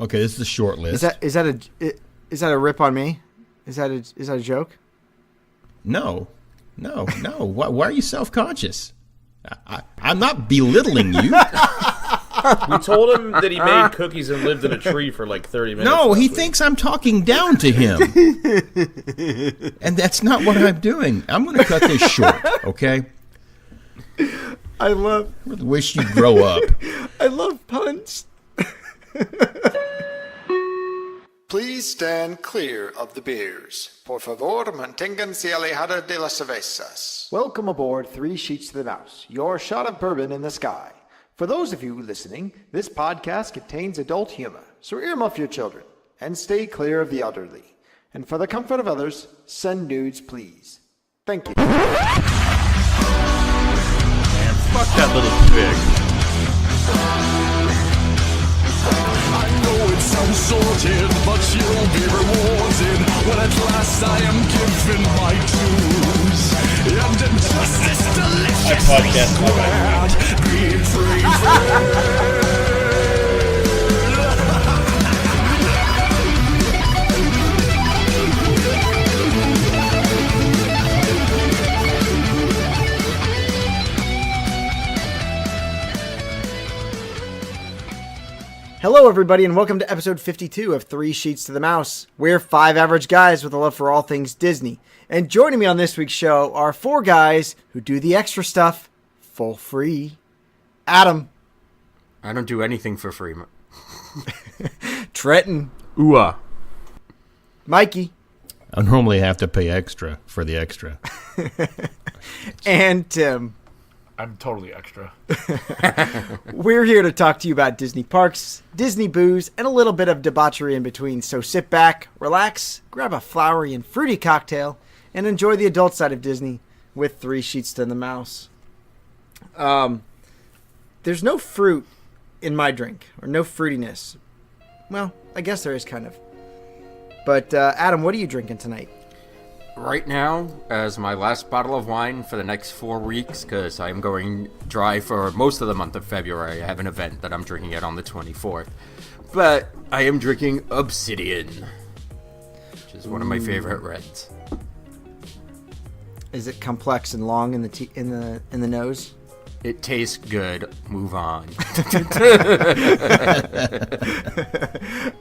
Okay, this is a short list. Is that a rip on me? Is that a joke? No. Why are you self-conscious? I'm not belittling you. We told him that he made cookies and lived in a tree for like 30 minutes. No, he thinks I'm talking down to him. And that's not what I'm doing. I'm going to cut this short, okay? I wish you'd grow up. I love puns. Please stand clear of the beers. Por favor, manténganse alejado de las cervezas. Welcome aboard 3 Sheets to the Mouse, your shot of bourbon in the sky. For those of you listening, this podcast contains adult humor, so earmuff your children and stay clear of the elderly. And for the comfort of others, send nudes, please. Thank you. Man, fuck that little pig. I know it sounds sorted, but you'll be rewarded when at last I am given my dues. And injustice deliciously squared, greed free. Hello, everybody, and welcome to episode 52 of 3 Sheets to the Mouse. We're 5 average guys with a love for all things Disney. And joining me on this week's show are 4 guys who do the extra stuff for free. Adam. I don't do anything for free. Trenton. Ooh. Mikey. I normally have to pay extra for the extra. And Tim. I'm totally extra. We're here to talk to you about Disney parks, Disney booze, and a little bit of debauchery in between. So sit back, relax, grab a flowery and fruity cocktail, and enjoy the adult side of Disney with 3 Sheets to the Mouse. There's no fruit in my drink, or no fruitiness. Well, I guess there is kind of. But Adam, what are you drinking tonight? Right now, as my last bottle of wine for the next 4 weeks, because I'm going dry for most of the month of February. I have an event that I'm drinking at on the 24th. But I am drinking Obsidian, which is one of my favorite reds. Is it complex and long in the nose? It tastes good. Move on.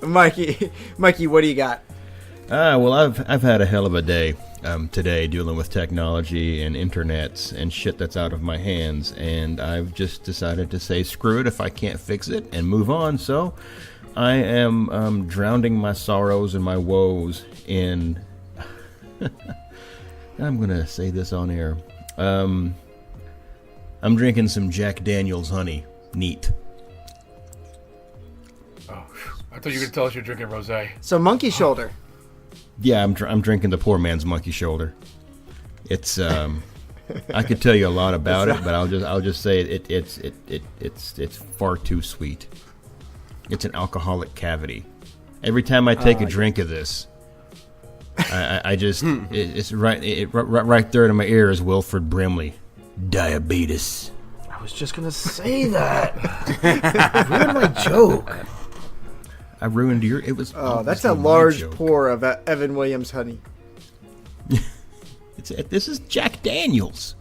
Mikey, what do you got? Well, I've had a hell of a day today dealing with technology and internets and shit that's out of my hands, and I've just decided to say screw it if I can't fix it and move on. So I am drowning my sorrows and my woes in I'm gonna say this on air. I'm drinking some Jack Daniel's honey. Neat. Oh, I thought you were gonna tell us you're drinking rosé. So monkey shoulder. Yeah, I'm drinking the poor man's monkey shoulder. It's I could tell you a lot about it, but I'll just say it's far too sweet. It's an alcoholic cavity. Every time I take a drink of this, I just it's right there in my ear is Wilford Brimley, diabetes. I was just gonna say that. Ruined my joke. I ruined your. It was. Oh, that's a large pour of Evan Williams honey. This is Jack Daniels,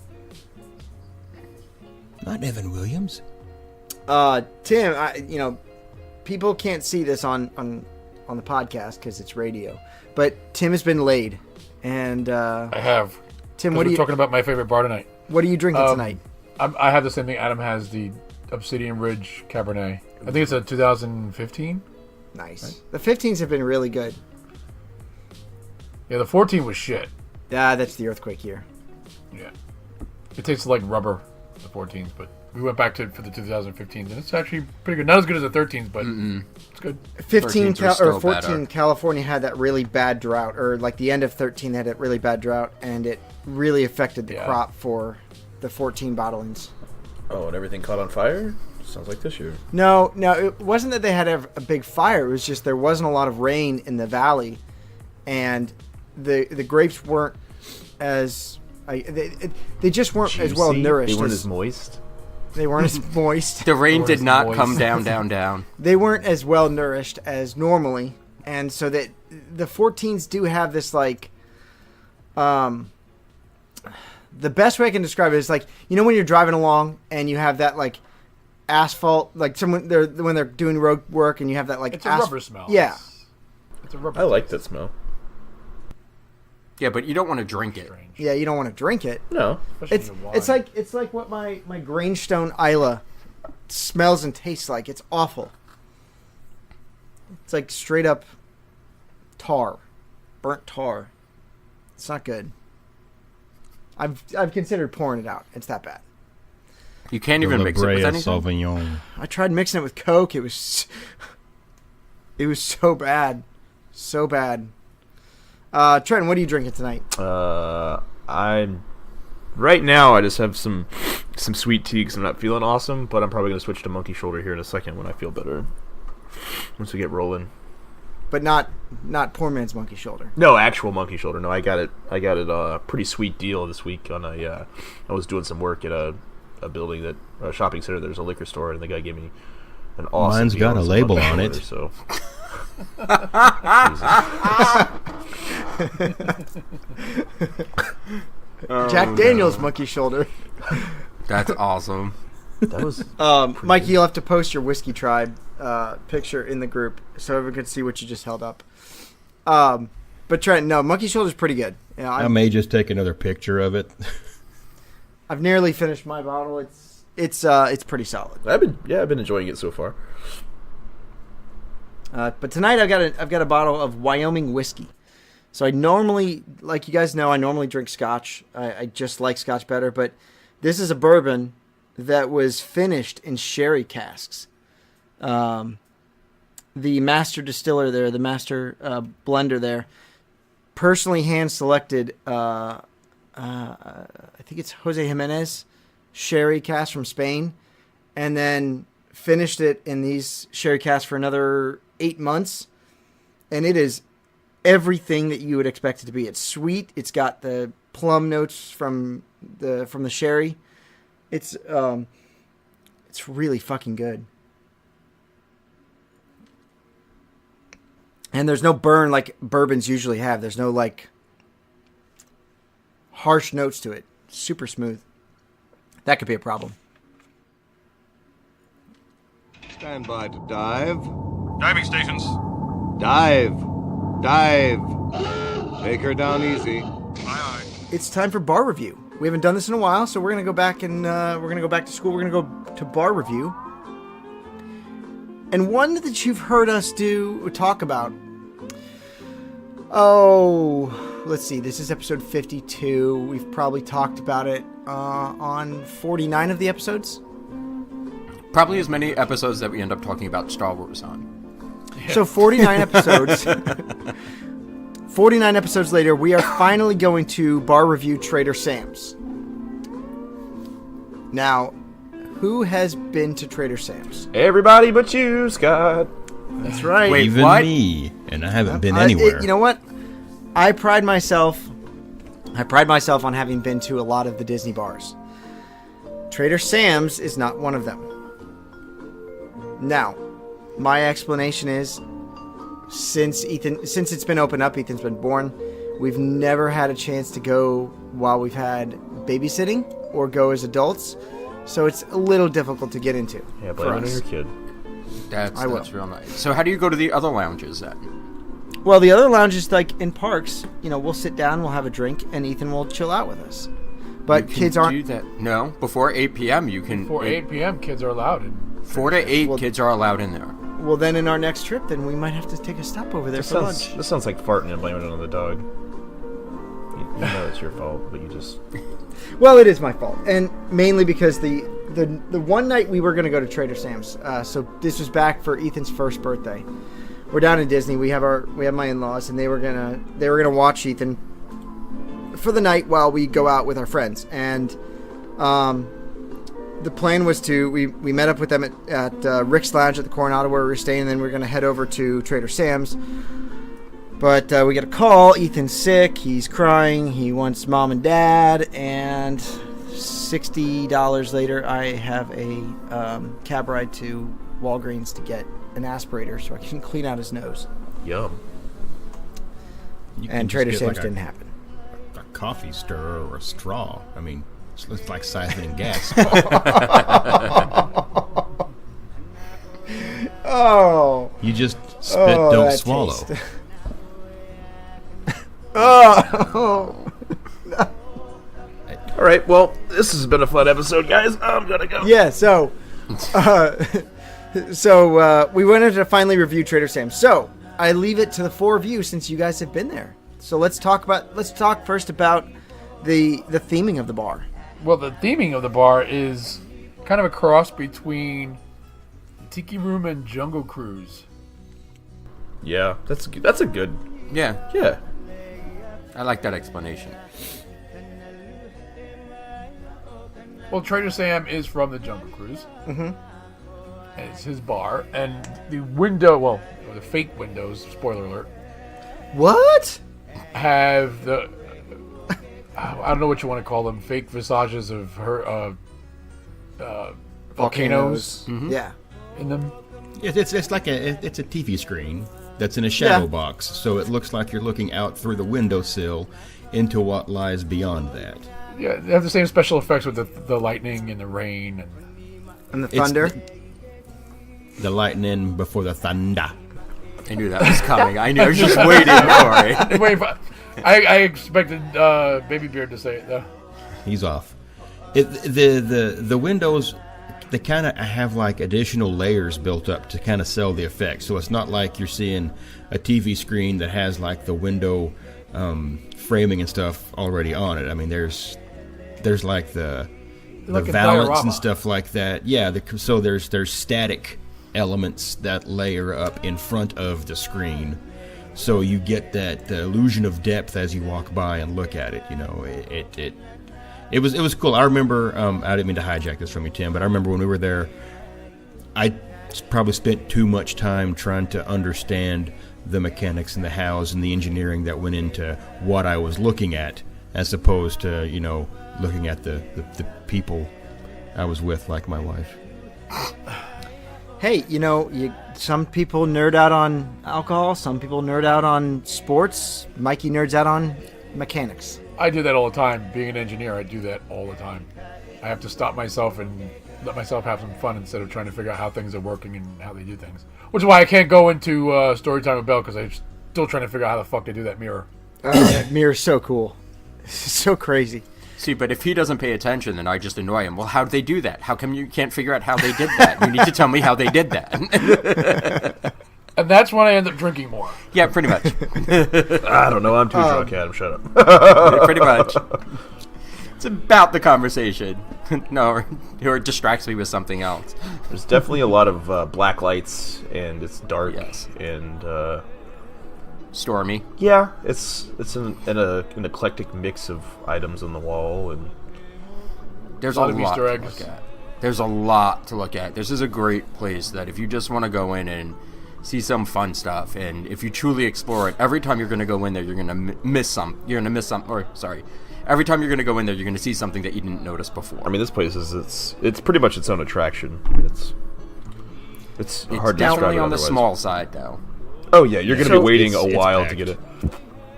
not Evan Williams. Tim, people can't see this on the podcast because it's radio, but Tim has been laid, and I have. Tim, what are you talking about? My favorite bar tonight. What are you drinking tonight? I have the same thing. Adam has the Obsidian Ridge Cabernet. I think it's a 2015. Nice. Right? The 15s have been really good. Yeah, the 14 was shit. Yeah, that's the earthquake year. Yeah. It tastes like rubber, the 14s, but we went back to it for the 2015s, and it's actually pretty good. Not as good as the 13s, but it's good. 15 or 14, better. California had that really bad drought, or like the end of 13 had a really bad drought, and it really affected the crop for the 14 bottlings. Oh, and everything caught on fire? Sounds like this year. No, it wasn't that they had a big fire. It was just there wasn't a lot of rain in the valley, and the grapes weren't as they just weren't as well nourished. They weren't as moist. They weren't as moist. The rain did not moist. come down. They weren't as well nourished as normally, and so that the 14s do have this like, the best way I can describe it is like, you know when you're driving along and you have that like asphalt, like when they're doing road work and you have that like It's a rubber smell. Yeah, It's a rubber. I like that smell. Yeah, but you don't want to drink it. Strange. yeah. You don't want to drink it. No. Especially in It's wine. it's like what my Grangestone Isla smells and tastes like. It's awful. It's like straight up tar, burnt tar. It's not good. I've considered pouring it out. It's that bad. You can't even mix it with anything. Sauvignon. I tried mixing it with Coke. It was so bad, so bad. Trent, what are you drinking tonight? I'm right now. I just have some sweet tea because I'm not feeling awesome. But I'm probably gonna switch to Monkey Shoulder here in a second when I feel better. Once we get rolling. But not poor man's Monkey Shoulder. No, actual Monkey Shoulder. No, I got it. A pretty sweet deal this week on I was doing some work at a building a shopping center. There's a liquor store, and the guy gave me an awesome. Mine's deal got a some label Monkey on it. Shoulder, so. Jack Daniels Monkey Shoulder. That's awesome. That was Mikey, you'll have to post your Whiskey Tribe picture in the group so everyone can see what you just held up. But Trent, no, Monkey Shoulder's pretty good. You know, I may just take another picture of it. I've nearly finished my bottle. It's pretty solid. I've been enjoying it so far. But tonight I've got a bottle of Wyoming whiskey. So I normally, like you guys know, I normally drink Scotch. I just like Scotch better. But this is a bourbon that was finished in sherry casks. The master distiller there, the master blender there, personally hand selected. I think it's Jose Jimenez sherry cask from Spain, and then finished it in these sherry casks for another 8 months, and it is everything that you would expect it to be. It's sweet. It's got the plum notes from the sherry. It's really fucking good. And there's no burn like bourbons usually have. There's no like harsh notes to it. Super smooth. That could be a problem. Stand by to dive. Diving stations. Dive. Dive. Take her down easy. Aye, aye. It's time for bar review. We haven't done this in a while, so we're gonna go back and we're gonna go back to school. We're gonna go to bar review, and one that you've heard us talk about. Oh, let's see. This is episode 52. We've probably talked about it on 49 of the episodes. Probably as many episodes that we end up talking about Star Wars on. So 49 episodes. 49 episodes later, we are finally going to bar review Trader Sam's. Now, who has been to Trader Sam's? Everybody but you, Scott. That's right. Wait, Even what? me, and I haven't been anywhere. You know what? I pride myself on having been to a lot of the Disney bars. Trader Sam's is not one of them. Now, my explanation is, since it's been opened up, Ethan's been born, we've never had a chance to go while we've had babysitting or go as adults, so it's a little difficult to get into. Yeah, blame it on your kid. That's will. real nice. So how do you go to the other lounges then? Well, the other lounges, like in parks, we'll sit down, we'll have a drink, and Ethan will chill out with us. But You kids can aren't. do that. No, before 8 p.m. you can. Before 8 p.m., kids are allowed in. 4 to 8 Well- kids are allowed in there. Well, then in our next trip, then we might have to take a stop over there for lunch. This sounds like farting and blaming it on the dog. You know it's your fault, but you just... Well, it is my fault, and mainly because the one night we were going to go to Trader Sam's. So this was back for Ethan's first birthday. We're down in Disney. We have my in-laws, and they were gonna watch Ethan for the night while we go out with our friends. And the plan was we met up with them at Rick's Lounge at the Coronado where we were staying, and then we were going to head over to Trader Sam's. But we get a call. Ethan's sick. He's crying. He wants mom and dad. And $60 later, I have a cab ride to Walgreens to get an aspirator so I can clean out his nose. Yum. You can And just Trader get Sam's like didn't happen. a coffee stirrer or a straw. I mean, it's like siphoning gas. Oh. You just spit, don't that swallow. taste. Oh. All right, well, this has been a fun episode, guys. I'm gonna go. Yeah, so we wanted to finally review Trader Sam's. So I leave it to the four of you since you guys have been there. So let's talk first about the theming of the bar. Well, the theming of the bar is kind of a cross between Tiki Room and Jungle Cruise. Yeah, that's a good. Yeah, I like that explanation. Well, Trader Sam is from the Jungle Cruise. Mm-hmm. And it's his bar, and the fake windows, spoiler alert, What? have the I don't know what you want to call them, fake visages of her volcanoes Yeah. in them. It's like it's a TV screen that's in a shadow box, so it looks like you're looking out through the windowsill into what lies beyond that. Yeah, they have the same special effects with the lightning and the rain And the thunder. The lightning before the thunder. I knew that was coming. I knew I was just waiting for it. I expected Baby Beard to say it though. He's off. The windows, they kind of have like additional layers built up to kind of sell the effect. So it's not like you're seeing a TV screen that has like the window framing and stuff already on it. I mean, there's like the like a valance diorama and stuff like that. Yeah, so there's static elements that layer up in front of the screen. So you get that illusion of depth as you walk by and look at it. You know, it was cool. I remember. I didn't mean to hijack this from you, Tim, but I remember when we were there, I probably spent too much time trying to understand the mechanics and the hows and the engineering that went into what I was looking at, as opposed to looking at the people I was with, like my wife. Hey, some people nerd out on alcohol. Some people nerd out on sports. Mikey nerds out on mechanics. I do that all the time. Being an engineer, I do that all the time. I have to stop myself and let myself have some fun instead of trying to figure out how things are working and how they do things. Which is why I can't go into story time with Bell, because I'm still trying to figure out how the fuck they do that mirror. That mirror's so cool. So crazy. See, but if he doesn't pay attention, then I just annoy him. Well, how'd they do that? How come you can't figure out how they did that? You need to tell me how they did that. And that's when I end up drinking more. Yeah, pretty much. I don't know. I'm too drunk, Adam. Shut up. Pretty much. It's about the conversation. No, or it distracts me with something else. There's definitely a lot of black lights, and it's dark. Yes. And Stormy. yeah, it's an eclectic mix of items on the wall, and There's A lot a of lot Easter to eggs. look at. There's a lot to look at. This is a great place that if you just want to go in and see some fun stuff, and if you truly explore it, every time you're going to go in there, you're going to miss some. You're going to miss some. Or sorry, every time you're going to go in there, you're going to see something that you didn't notice before. I mean, this place it's pretty much its own attraction. It's hard to describe definitely it on the otherwise. small side, though. Oh yeah, you're going to So be waiting it's a while to packed. get it.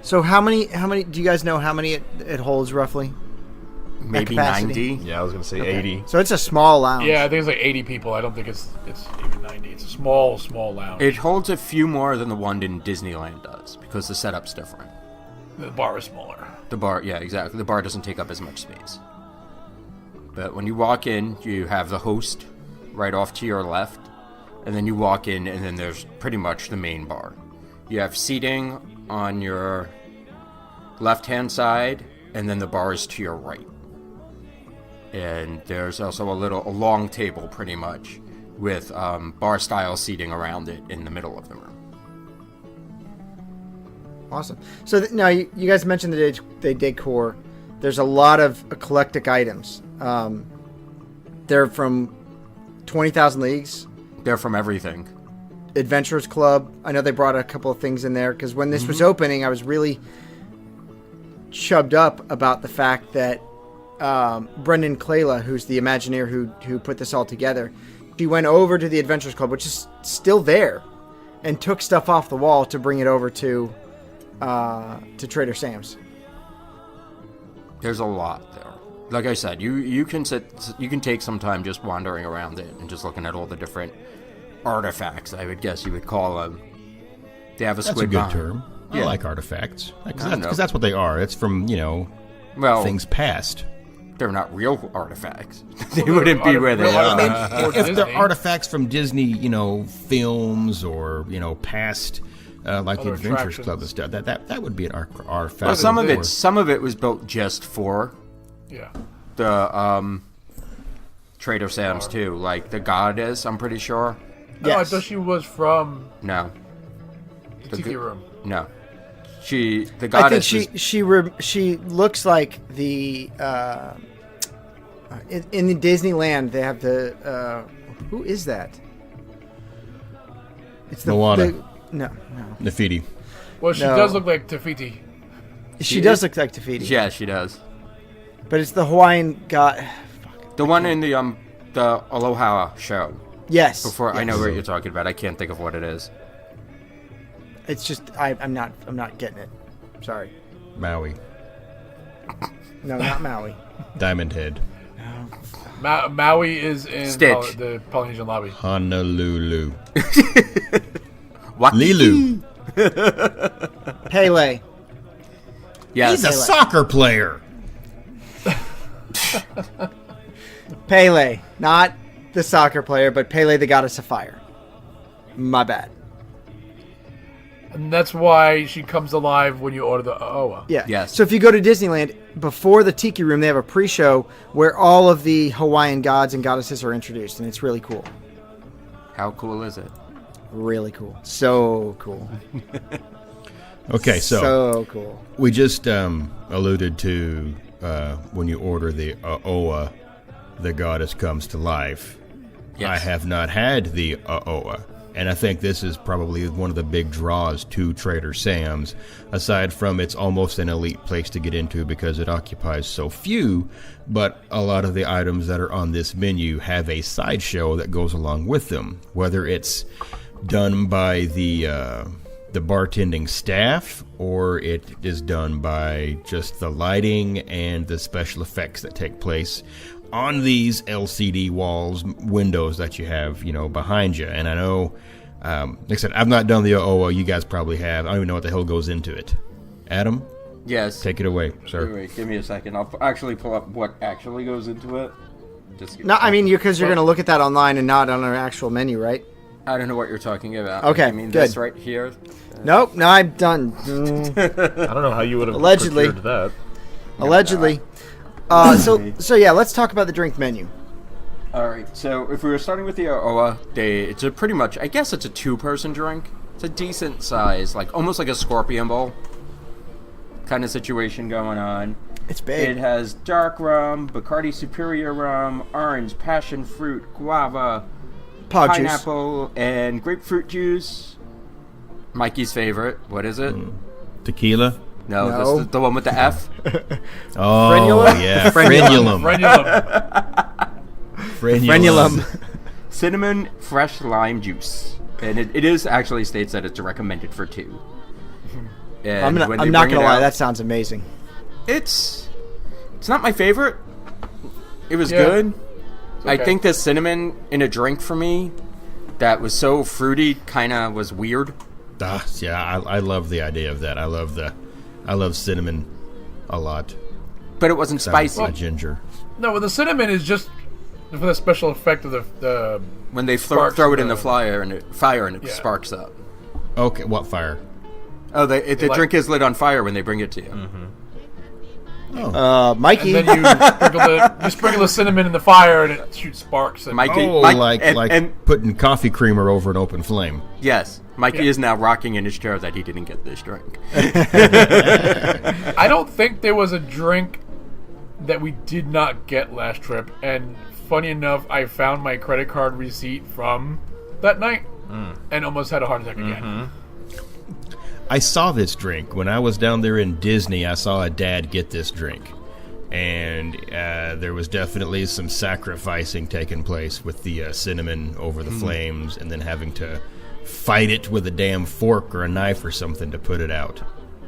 So how many? Do you guys know how many it holds roughly? Maybe capacity? 90. Yeah, I was going to say 80. So it's a small lounge. Yeah, I think it's like 80 people. I don't think it's even 90. It's a small lounge. It holds a few more than the one in Disneyland does because the setup's different. The bar is smaller. The bar, yeah, exactly. The bar doesn't take up as much space. But when you walk in, you have the host right off to your left, and then you walk in, and then there's pretty much the main bar. You have seating on your left-hand side, and then the bar is to your right. And there's also a long table, pretty much, with bar-style seating around it in the middle of the room. Awesome. So now you guys mentioned the decor. There's a lot of eclectic items. They're from 20,000 Leagues, They're from everything. Adventurers Club. I know they brought a couple of things in there because when this was opening, I was really chubbed up about the fact that Brendan Clayla, who's the Imagineer who put this all together, she went over to the Adventurers Club, which is still there, and took stuff off the wall to bring it over to Trader Sam's. There's a lot there. Like I said, you can take some time just wandering around it and just looking at all the different artifacts, I would guess you would call them. They have a squid That's a good term. I like artifacts. Because that's what they are. It's from, things past. They're not real artifacts. They wouldn't be where they are. If they're artifacts from Disney, films or, past, like the Adventures Club and stuff, that would be an artifact. Well, some of it was built just for the Trader Sam's too. Like the goddess, I'm pretty sure. No, I thought she was from the Tiki Room. No. The goddess. I think she looks like the in the Disneyland they have the who is that? It's the Moana. No. Nefertiti. Well, she does look like Tafiti. She does look like Tafiti. Yeah, she does. But it's the Hawaiian god. The one in the Aloha show. Yes. I know what you're talking about. I can't think of what it is. It's just I'm not getting it. Sorry. Maui. No, not Maui. Diamond Head. Maui is in the Polynesian lobby. Honolulu. Lilu. Pele. Yes. He's a soccer player. Pele, not the soccer player, but Pele, the goddess of fire. My bad. And that's why she comes alive when you order the Oa. Yeah. Yes. So if you go to Disneyland, before the Tiki Room, they have a pre-show where all of the Hawaiian gods and goddesses are introduced, and it's really cool. How cool is it? Really cool. So cool. Okay, so cool. We just alluded to when you order the Oa, the goddess comes to life. Yes. I have not had the Oa. And I think this is probably one of the big draws to Trader Sam's, aside from it's almost an elite place to get into because it occupies so few, but a lot of the items that are on this menu have a sideshow that goes along with them, whether it's done by the bartending staff or it is done by just the lighting and the special effects that take place on these LCD walls, windows that you have, behind you. And I know, like I said, I've not done the OO. You guys probably have. I don't even know what the hell goes into it. Adam? Yes. Take it away, sir. Wait, give me a second. I'll actually pull up what actually goes into it. No, I mean, because you're going to look at that online and not on our actual menu, right? I don't know what you're talking about. Okay, I mean, good. this right here. Nope, no, I'm done. I don't know how you would have Allegedly. procured that. Allegedly. So yeah, let's talk about the drink menu. All right. So if we were starting with the Oa, it's a pretty much, I guess it's a two-person drink. It's a decent size, like almost like a Scorpion Bowl kind of situation going on. It's big. It has dark rum, Bacardi Superior rum, orange, passion fruit, guava, pineapple, and grapefruit juice. Mikey's favorite. What is it? Tequila? No, this is the one with the F. Oh, Frenulum? yeah. Frenulum. Frenulum. Cinnamon fresh lime juice. And it is actually states that it's recommended for two. And I'm not going to lie, that sounds amazing. It's not my favorite. It was good. Okay. I think the cinnamon in a drink for me that was so fruity kind of was weird. Yeah, I love the idea of that. I love cinnamon a lot. But it wasn't spicy. Ginger. No, well, the cinnamon is just for the special effect of the when they throw it in the fire and it sparks up. Okay, what fire? Oh, the drink is lit on fire when they bring it to you. Mm-hmm. Oh. Mikey. And then you sprinkle the cinnamon in the fire and it shoots sparks. And Mikey, like putting coffee creamer over an open flame. Yes. Mikey is now rocking in his chair that he didn't get this drink. I don't think there was a drink that we did not get last trip. And funny enough, I found my credit card receipt from that night and almost had a heart attack again. I saw this drink when I was down there in Disney. I saw a dad get this drink, and there was definitely some sacrificing taking place with the cinnamon over the flames, and then having to fight it with a damn fork or a knife or something to put it out.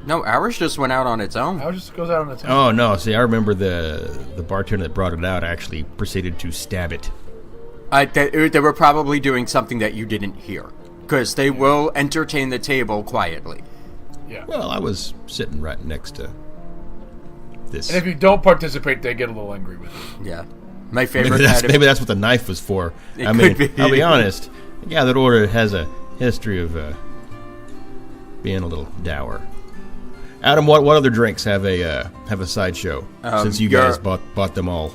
No, ours just went out on its own. Ours just goes out on its own. Oh no! See, I remember the bartender that brought it out actually proceeded to stab it. They were probably doing something that you didn't hear, because they will entertain the table quietly. Yeah. Well, I was sitting right next to this. And if you don't participate, they get a little angry with you. Yeah. My favorite. Maybe that's what the knife was for. It I mean, could be. I'll be honest. Yeah, that order has a history of being a little dour. Adam, what other drinks have a sideshow? Since you guys bought them all.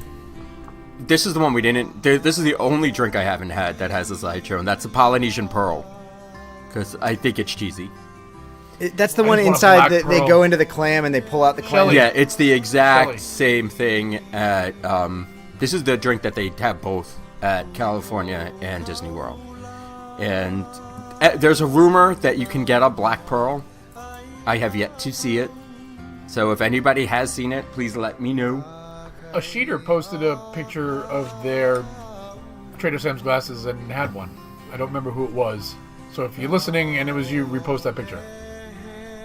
This is the one we didn't. This is the only drink I haven't had that has a sideshow, and that's the Polynesian Pearl, because I think it's cheesy. That's the I one just want a inside black that they pearl. go into the clam and they pull out the clam. Shelly. Yeah, it's the exact Shelly. same thing at. This is the drink that they have both at California and Disney World, and there's a rumor that you can get a black pearl. I have yet to see it, so if anybody has seen it, please let me know. A sheeter posted a picture of their Trader Sam's glasses and had one. I don't remember who it was. So if you're listening and it was you, repost that picture.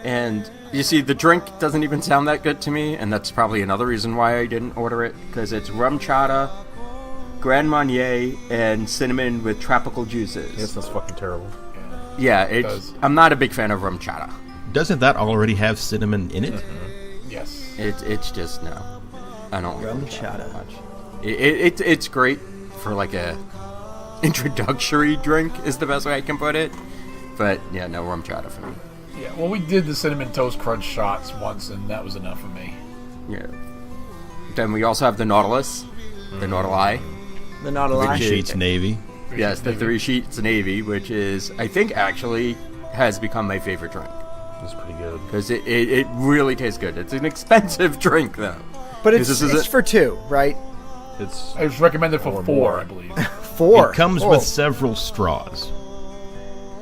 And you see, the drink doesn't even sound that good to me, and that's probably another reason why I didn't order it, because it's rum chata, Grand Marnier, and cinnamon with tropical juices. Yes, that's fucking terrible. Yeah, does. I'm not a big fan of rum chata. Doesn't that already have cinnamon in it? Yes. It's just no. I don't like Rum rum chata chata. much. It's great for like a introductory drink is the best way I can put it. But yeah, no rum chata for me. Yeah, well, we did the Cinnamon Toast Crunch shots once, and that was enough for me. Yeah. Then we also have the Nautilus, the Nautili. The Nautilus. Three Sheets Navy. Yes, the Three Sheets Navy, which is, I think, actually has become my favorite drink. It's pretty good. Because it really tastes good. It's an expensive drink, though. But 'Cause it's, this is it's for two, right? It's It was recommended for Or 4, more. I believe. 4. It comes Oh. with several straws.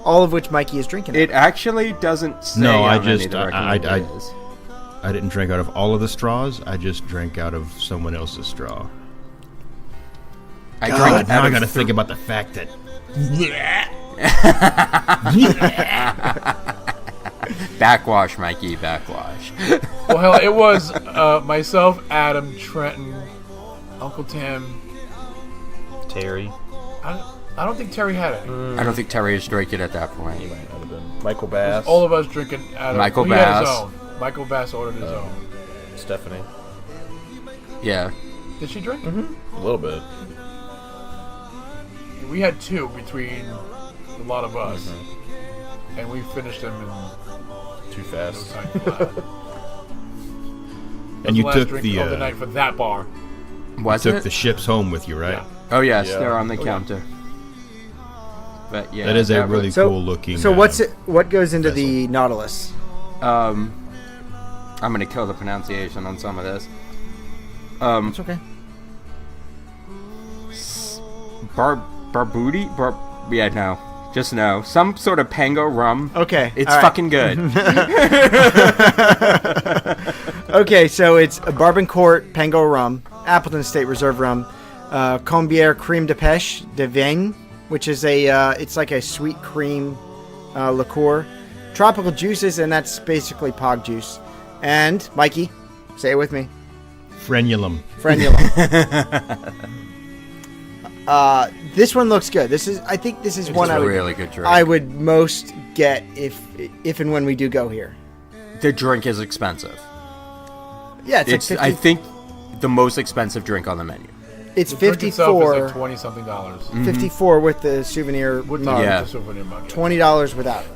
all of which Mikey is drinking. It actually doesn't say No, I how many just- the I- recommended I- is. I didn't drink out of all of the straws. I just drank out of someone else's straw. I God, drank now out I of got to three- think about the fact that Backwash, Mikey, backwash. Well, hell, it was myself, Adam, Trenton, Uncle Tim. Terry. I don't think Terry had any. I don't think Terry is drinking at that point. He might not have been. Michael Bass. All of us drinking out of Michael he had his Bass. own. Michael Bass ordered his own. Stephanie. Yeah. Did she drink? A little bit. We had 2 between a lot of us, and we finished them in Too no fast. time flat. and you last took drink the of the night for that bar. Was took it? the ships home with you, right? Yeah. Oh, yes, Yeah. they're on the Oh, yeah. counter. But yeah, That is a was- really So- cool looking. So what goes into the Nautilus? I'm gonna kill the pronunciation on some of this. It's okay. Barbuti? Yeah, no. Just no. Some sort of Pango rum. Okay. It's all right. fucking good. Okay, so it's a Bourbon Court Pango rum, Appleton State Reserve rum, Combière Crème de Pêche de Vigne, which is it's like a sweet cream liqueur, tropical juices, and that's basically pog juice. And Mikey, say it with me, frenulum. frenulum. This one looks good. I think this is one It's I a would, really good drink. I would most get if and when we do go here. The drink is expensive. Yeah, it's It's, like I 50, think, the most expensive drink on the menu. it's The drink itself is 54, like $20-something. dollars. 54 with the souvenir With mug. Yeah. the souvenir mug. yeah. $20 without it.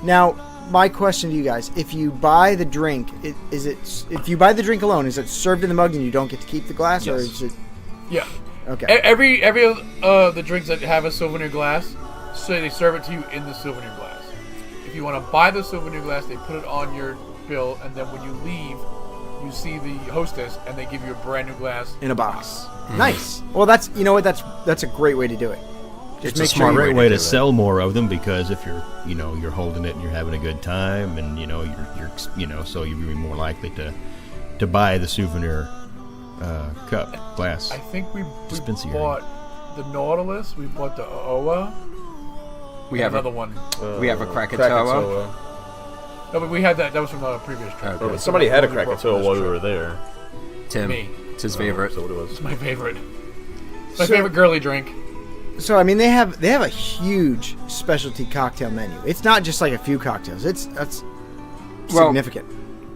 Now, my question to you guys: if you buy the drink, if you buy the drink alone, is it served in the mug and you don't get to keep the glass, or Yes. is it Yeah. okay? Every the drinks that have a souvenir glass, so they serve it to you in the souvenir glass. If you want to buy the souvenir glass, they put it on your bill, and then when you leave, you see the hostess, and they give you a brand new glass In a box. Nice. Well, that's that's a great way to do it. Just It's a make smart sure Great way way to to do it. sell more of them, because if you're holding it and you're having a good time, and you're so you'd be more likely to to buy the souvenir cup glass. I think we Dispenser. bought the Nautilus. We bought the Oa. We have another one. We have a Krakatoa. No, but we had that. That was from the previous trip. Okay. But somebody had a Krakatoa while we were there. Tim. Me. It's his favorite. So what it was. It's my favorite. It's my favorite girly drink. So I mean, they have a huge specialty cocktail menu. It's not just like a few cocktails. That's significant.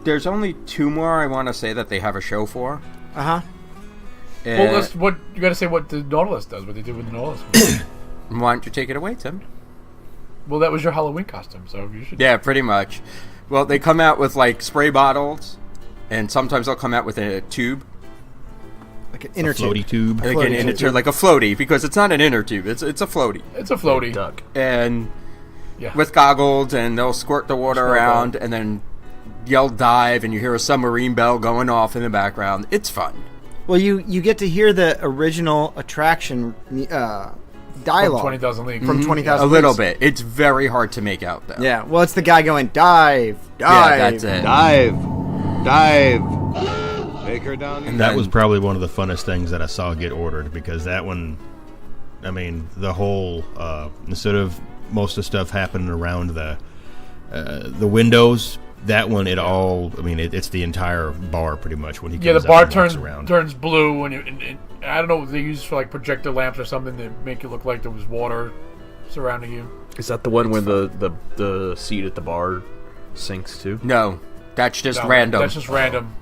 There's only 2 more I want to say that they have a show for. Uh-huh. Well, you got to say what the Nautilus does. What they did with the Nautilus. Why don't you take it away, Tim? Well, that was your Halloween costume, so you should. Yeah, pretty much. Well, they come out with like spray bottles, and sometimes they'll come out with a tube. Like an inner floaty tube. Like an inner tube, like a floaty, because it's not an inner tube. It's a floaty. It's a floaty. Duck. And with goggles, and they'll squirt the water around, and then yell dive, and you hear a submarine bell going off in the background. It's fun. Well, you get to hear the original attraction dialogue. From 20,000 Leagues. From 20,000 A Leagues. little bit. It's very hard to make out, though. Yeah, well, it's the guy going, dive, Yeah, dive. that's it. Dive. Take her down. And That was probably one of the funnest things that I saw get ordered, because that one, I mean, the whole instead of most of the stuff happening around the windows, that one it's the entire bar pretty much when he Yeah, comes the bar out and walks around. turns blue when you. And I don't know what they use for like projector lamps or something to make it look like there was water surrounding you. Is that the one when the seat at the bar sinks too? No, that's just No, random. That's just random.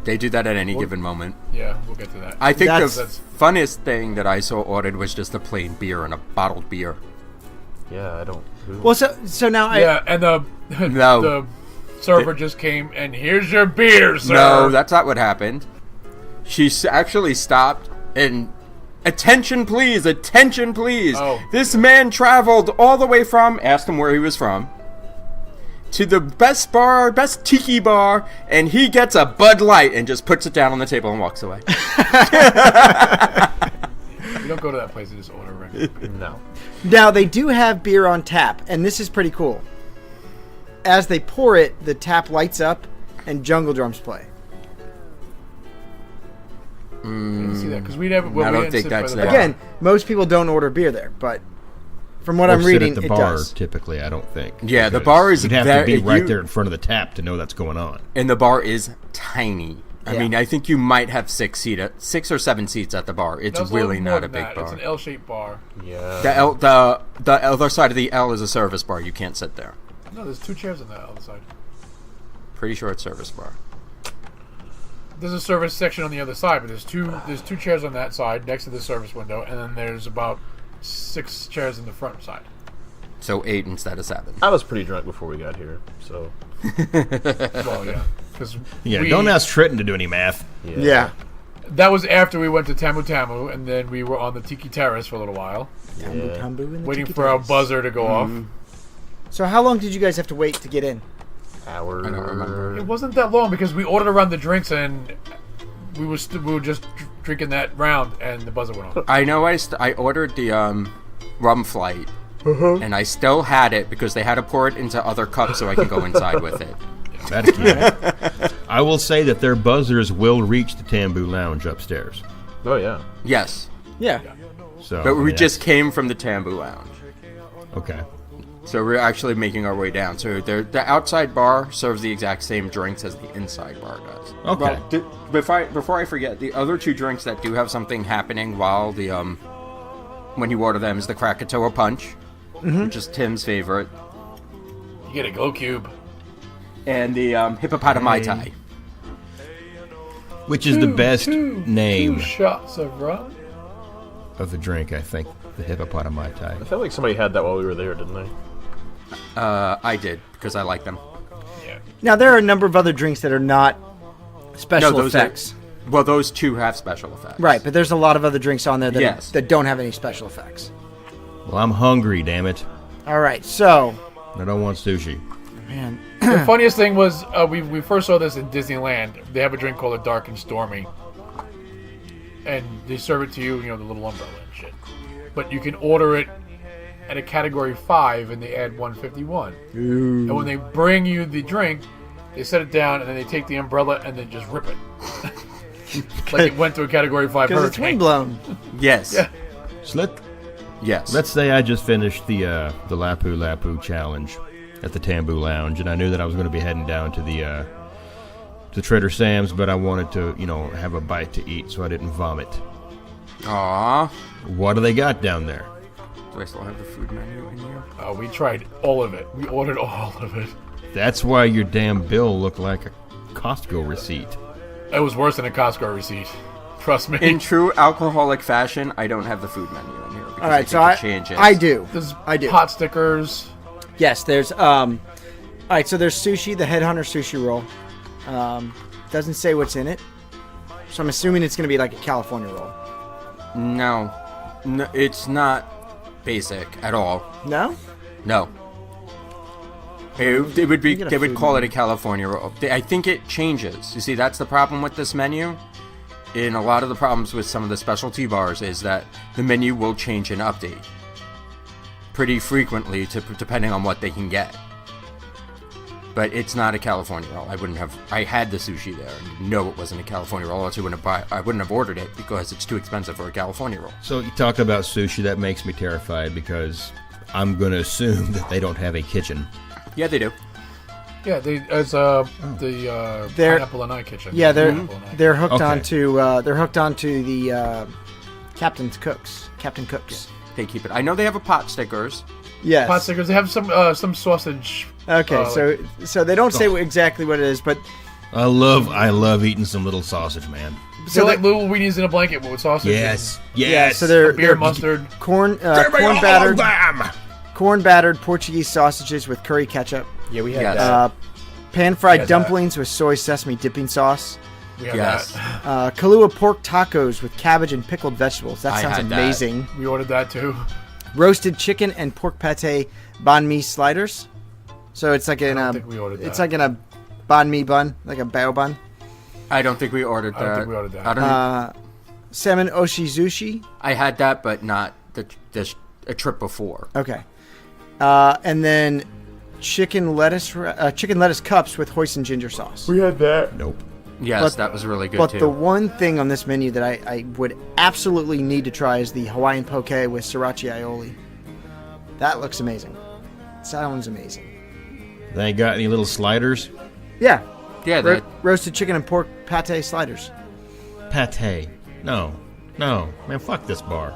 They do that at any given moment. Yeah, we'll get to that. I think That's- the funnest thing that I saw ordered was just a plain beer and a bottled beer. Yeah, I don't. Well, so now Yeah, and the No. the server just came and here's your beer, sir. No, that's not what happened. She actually stopped and attention please, Oh. This man traveled all the way from, asked him where he was from, to the best tiki bar, and he gets a Bud Light and just puts it down on the table and walks away. You don't go to that place and just order regular beer. No. Now, they do have beer on tap, and this is pretty cool. As they pour it, the tap lights up, and jungle drums play. I didn't see that because we never. I don't think that's there. Again, most people don't order beer there, but from what Or I'm sit reading, at the it bar, does. typically, I don't think. Yeah, the because bar is you'd have very- to be right you- there in front of the tap to know that's going on. And the bar is tiny. I Yeah. mean, I think you might have 6 or 7 seats at the bar. It's really not a big bar. It's an L-shaped bar. Yeah. The other side of the L is a service bar. You can't sit there. No, there's 2 chairs on the other side. Pretty sure it's service bar. There's a service section on the other side, but there's two chairs on that side next to the service window, and then there's about 6 chairs in the front side. So 8 instead of 7. I was pretty drunk before we got here, so. Well, yeah, because Don't ask Trenton to do any math. Yeah. That was after we went to Tamu Tamu, and then we were on the Tiki Terrace for a little while, Tambu Tambu in the waiting Tiki for our Terrace. buzzer to go off. So how long did you guys have to wait to get in? I don't remember. It wasn't that long because we ordered around the drinks, and we were just drinking that round, and the buzzer went off. I know I ordered the rum flight, and I still had it because they had to pour it into other cups so I can go inside with it. That's cute. I will say that their buzzers will reach the Tambu Lounge upstairs. Oh, yeah. Yes, Yeah. So, but I we mean, just came from the Tambu Lounge. okay. So we're actually making our way down. So the outside bar serves the exact same drinks as the inside bar does. Okay. Well, before I forget, the other 2 drinks that do have something happening while the when you order them is the Krakatoa Punch, which is Tim's favorite, You get a glow cube. and the Hippopotami Tai. Which is the best name 2 shots of rum. of the drink, I think. The Hippopotami Tai. I felt like somebody had that while we were there, didn't they? I did because I like them. Yeah. Now, there are a number of other drinks that are not special those effects. Well, those 2 have special effects. Right, but there's a lot of other drinks on there that, Yes. that don't have any special effects. Well, I'm hungry, damn it. All right, so, I don't want sushi. man, The funniest thing was we first saw this in Disneyland. They have a drink called a Dark and Stormy, and they serve it to you, the little umbrella and shit. But you can order it at a category 5, and they add 151. And when they bring you the drink, They set it down, and then they take the umbrella and then just rip it. Like it went to a Category 5 Because it's hurricane. windblown. Yes. Yeah. So Yes. let's say I just finished the Lapu Lapu challenge at the Tambu Lounge, and I knew that I was going to be heading down to the to Trader Sam's, but I wanted to, have a bite to eat so I didn't vomit. Aww. What do they got down there? Do I still have the food menu in here? We tried all of it. We ordered all of it. That's why your damn bill looked like a Costco receipt. It was worse than a Costco receipt. Trust me. In true alcoholic fashion, I don't have the food menu in here. Because All right, so it changes. I do. I do. Pot stickers. Yes, there's all right, so there's sushi, the Headhunter sushi roll. Doesn't say what's in it. So I'm assuming it's going to be like a California roll. No, it's not basic at all. No? No. It would be. You get a They would food call it menu. a California roll. I think it changes. You see, that's the problem with this menu. In a lot of the problems with some of the specialty bars is that the menu will change and update pretty frequently, depending on what they can get. But it's not a California roll. I had the sushi there. And no, it wasn't a California roll. Else I wouldn't have ordered it because it's too expensive for a California roll. So you talk about sushi, that makes me terrified because I'm going to assume that they don't have a kitchen. Yeah, they do. Yeah, the They're- Pineapple and I kitchen. Yeah, Pineapple and I. they're hooked Okay. onto the Captain Cooks. They keep it. I know they have a pot stickers. Yes. Pot stickers. They have some sausage. Okay, so they don't say exactly what it is, but I love eating some little sausage, man. So like little weenies in a blanket with sausage. Yes. yeah, so they're Beer, mustard. corn battered Portuguese sausages with curry ketchup. Yeah, we had Yes. that. Pan fried Yes, dumplings with soy sesame dipping sauce. We had Yes. that. Kahlua pork tacos with cabbage and pickled vegetables. That I sounds had that. amazing. We ordered that too. Roasted chicken and pork pate banh mi sliders. So it's like in don't a think we ordered it's that. like in a banh mi bun, like a bao bun. I don't think we ordered that. I don't think we ordered that. I don't. Salmon oshizushi. I had that, but not a trip before. Okay. And then chicken lettuce cups with hoisin ginger sauce. We had that. Nope. Yes, But- that was really good But too. the one thing on this menu that I would absolutely need to try is the Hawaiian poke with sriracha aioli. That looks amazing. Sounds amazing. They ain't got any little sliders? Yeah. yeah, that, Roasted chicken and pork pate sliders. Pate. No. Man, fuck this bar.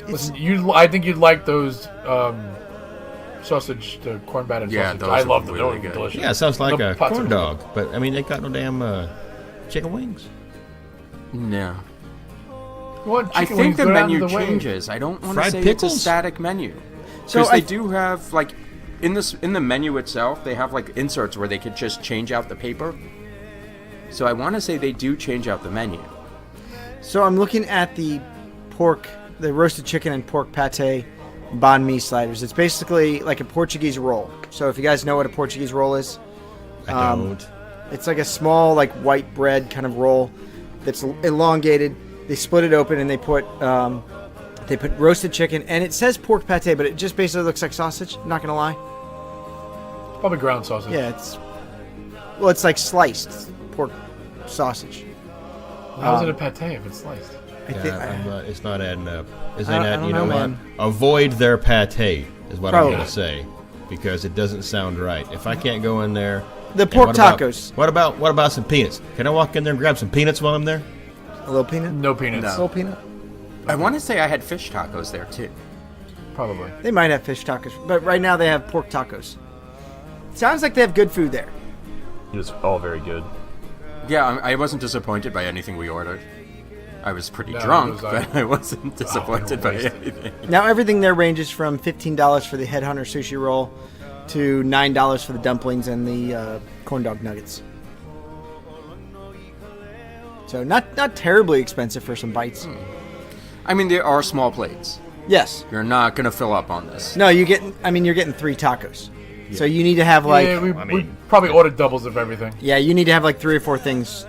Listen, I think you'd like those sausage, the corn battered Yeah, sausage. those I are love them. really They're good. delicious. Yeah, it sounds like The a pots corn are- dog. But, I mean, they got no damn chicken wings. no. What, I chicken think wings the go down menu to the way. changes. I don't want to Fried say pickles? it's a static menu. So Because I- they do have like in the menu itself, they have like inserts where they could just change out the paper. So I want to say they do change out the menu. So I'm looking at the roasted chicken and pork pate banh mi sliders. It's basically like a Portuguese roll. So if you guys know what a Portuguese roll is, I don't. it's like a small, like white bread kind of roll that's elongated. They split it open and they put roasted chicken, and it says pork pate, but it just basically looks like sausage. Not gonna lie. Probably ground sausage. Yeah, it's like sliced pork sausage. How's it a pate if it's sliced? I think. It's not adding up. Is I they don't- not? I don't You know know, what? man. Avoid their pate is what Probably. I'm going to say, because it doesn't sound right. If I can't go in there, The and pork what about- tacos. What about some peanuts? Can I walk in there and grab some peanuts while I'm there? A little peanut. No peanuts. A little peanut. I want to say I had fish tacos there too. Probably. They might have fish tacos, but right now they have pork tacos. Sounds like they have good food there. It was all very good. Yeah, I wasn't disappointed by anything we ordered. I was pretty No, drunk, it was, but I wasn't disappointed by wasted. anything. Now everything there ranges from $15 for the Headhunter sushi roll to $9 for the dumplings and the corn dog nuggets. So not terribly expensive for some bites. I mean, there are small plates. Yes. You're not gonna fill up on this. No, you're getting 3 tacos. So you need to have like Yeah, we probably ordered doubles of everything. you need to have like 3 or 4 things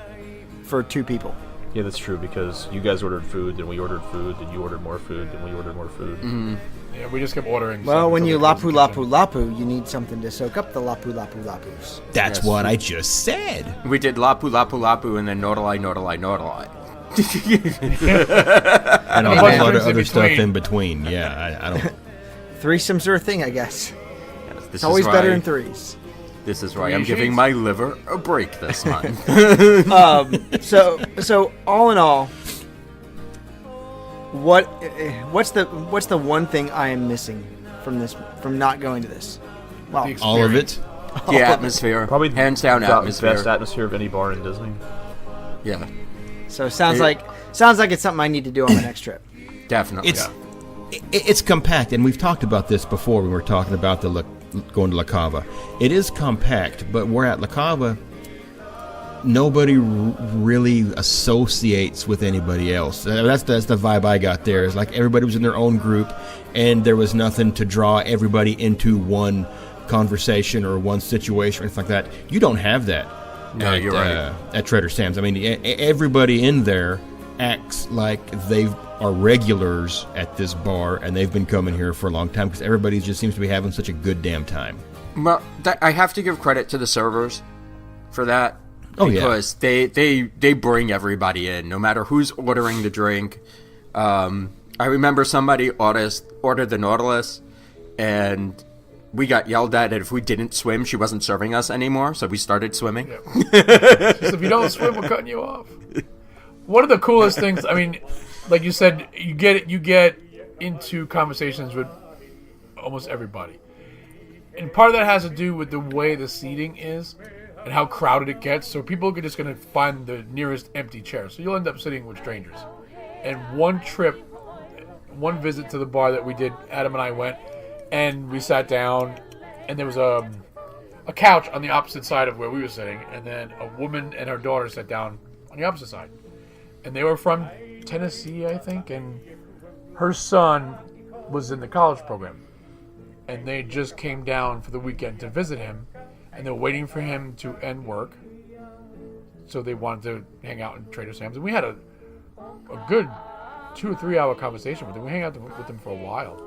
for 2 people. Yeah, that's true, because you guys ordered food, then we ordered food, then you ordered more food, then we ordered more food. Mm-hmm. Yeah, we just kept ordering. Well, stuff when until you they closed the lapu kitchen. lapu, you need something to soak up the lapu lapus. That's Yes. what I just said. We did lapu lapu lapu and then nordalai nordalai nordalai. And a bunch whole of lot of drinks in other stuff between. in between. Yeah, I don't. Threesomes are a thing, I guess. This It's always is better why- in threes. This is why Three I'm giving sheets. my liver a break this month. So all in all, what's the one thing I am missing from not going to this? Well, The All of it. The atmosphere. Probably hands down the atmosphere. best atmosphere of any bar in Disney. Yeah, so it sounds like it's something I need to do on the next trip. definitely. It's compact, and we've talked about this before when we were talking about going to La Cava. It is compact, but we're at La Cava. Nobody really associates with anybody else. That's the vibe I got there. It's like everybody was in their own group, and there was nothing to draw everybody into one conversation or one situation or anything like that. You don't have that. No, you're right. At Trader Sam's. I mean, everybody in there acts like they are regulars at this bar, and they've been coming here for a long time because everybody just seems to be having such a good damn time. Well, I have to give credit to the servers for that. Oh, yeah. Because they bring everybody in, no matter who's ordering the drink. I remember somebody ordered the Nautilus, and we got yelled at if we didn't swim. She wasn't serving us anymore, so we started swimming. Just if you don't swim, we're cutting you off. One of the coolest things, I mean, like you said, you get into conversations with almost everybody. And part of that has to do with the way the seating is and how crowded it gets. So people are just going to find the nearest empty chair. So you'll end up sitting with strangers. And one visit to the bar that we did, Adam and I went, and we sat down, and there was a couch on the opposite side of where we were sitting, and then a woman and her daughter sat down on the opposite side. And they were from Tennessee, I think, and her son was in the college program. And they just came down for the weekend to visit him, and they're waiting for him to end work. So they wanted to hang out in Trader Sam's. And we had a good 2 or 3 hour conversation with him. We hung out with him for a while.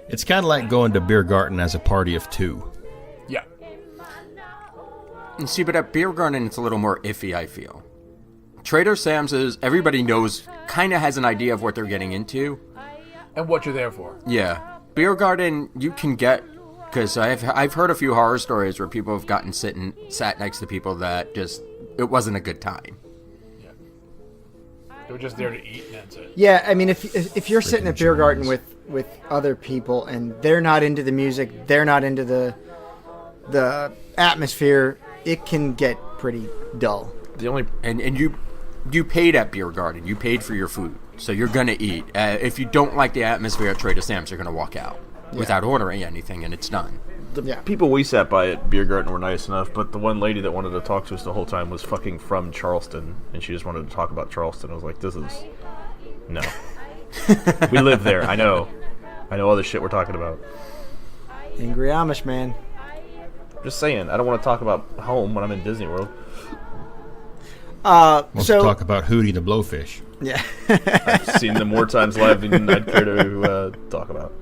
It's kind of like going to Beer Garden as a party of two. Yeah. And see, but at Beer Garden, it's a little more iffy, I feel. Trader Sam's is, everybody knows, kind of has an idea of what they're getting into. And what you're there for. Yeah. Beer Garden, you can get, because I've heard a few horror stories where people have gotten sat next to people that just, it wasn't a good time. They were just there to eat, and that's it. Yeah, I mean, if you're sitting at Beer Garden with other people and they're not into the music, they're not into the atmosphere, it can get pretty dull. The only And you paid at Beer Garden. You paid for your food. So you're going to eat. If you don't like the atmosphere at Trader Sam's, you're going to walk out without ordering anything, and it's done. people we sat by at Beer Garden were nice enough, but the one lady that wanted to talk to us the whole time was fucking from Charleston, and she just wanted to talk about Charleston. I was like, this is... No. We live there. I know all the shit we're talking about. Angry Amish man. Just saying, I don't want to talk about home when I'm in Disney World. Let's So talk about Hootie the Blowfish. yeah, I've seen them more times live than I'd care to talk about.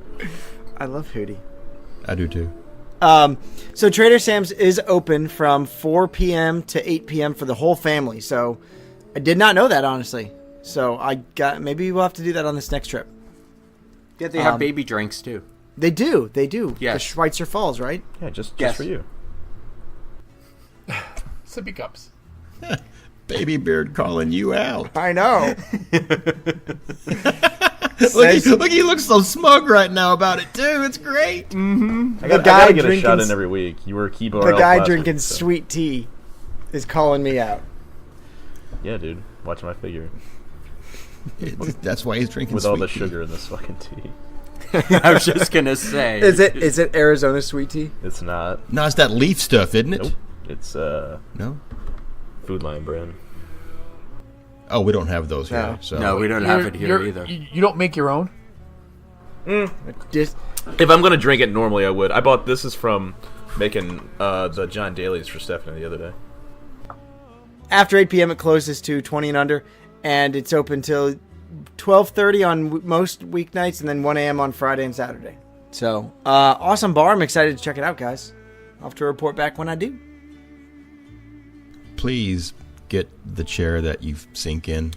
I love Hootie. I do too. So Trader Sam's is open from 4 p.m. to 8 p.m. for the whole family. So I did not know that, honestly. So maybe we'll have to do that on this next trip. Yeah, they have baby drinks too. They do. Yes. The Schweitzer Falls, right? Yeah, just Yes. for you. Sippy cups. Baby Beard calling you out. I know. Look, he looks so smug right now about it too. It's great. I guy gotta get a drinking shot in every week. You were a keyboard. The guy drinking sweet tea is calling me out. Yeah, dude. Watch my figure. That's why he's drinking With all sweet the tea. sugar in this fucking tea. I was just gonna say. Is it Arizona sweet tea? It's not. No, it's that leaf stuff, isn't it? Nope. It's No. Food Line brand. Oh, we don't have those No. here. So No, we don't have it here either. You don't make your own? Just If I'm gonna drink it normally, I would. I bought this is from making the John Daly's for Stephanie the other day. After 8 p.m., it closes to 20 and under, and it's open till 12:30 on most weeknights, and then 1 a.m. on Friday and Saturday. So, awesome bar. I'm excited to check it out, guys. I'll have to report back when I do. Please get the chair that you sink in.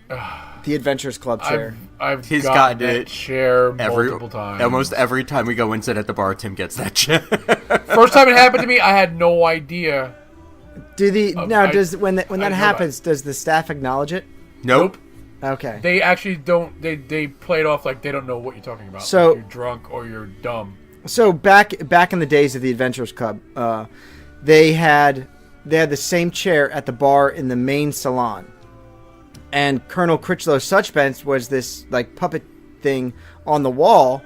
The Adventurers Club chair. He's gotten that chair multiple times. Almost every time we go and sit at the bar, Tim gets that chair. First time it happened to me, I had no idea. When that happens, does the staff acknowledge it? Nope. Okay. They actually don't. They play it off like they don't know what you're talking about. So like you're drunk or you're dumb. So back in the days of the Adventurers Club, they had the same chair at the bar in the main salon. And Colonel Critchlow's Suchbench was this like puppet thing on the wall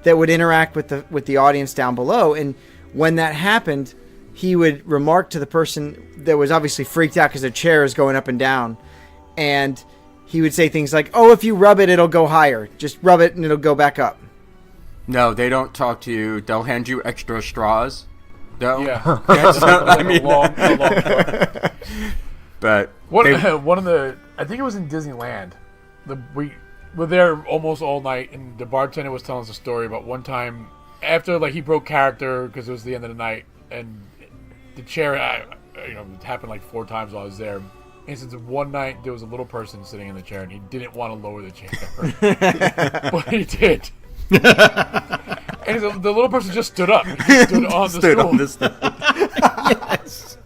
that would interact with the audience down below. And when that happened, he would remark to the person that was obviously freaked out because their chair is going up and down, and he would say things like, "Oh, if you rub it, it'll go higher. Just rub it and it'll go back up." No, they don't talk to you. They'll hand you extra straws. No. Yeah. I mean, a long straw. But one of the, I think it was in Disneyland. We were there almost all night, and the bartender was telling us a story about one time after like he broke character because it was the end of the night, and the chair, it happened like 4 times while I was there. And since one night there was a little person sitting in the chair, and he didn't want to lower the chair, but he did. And the little person just stood up. He stood on the stool. Yes.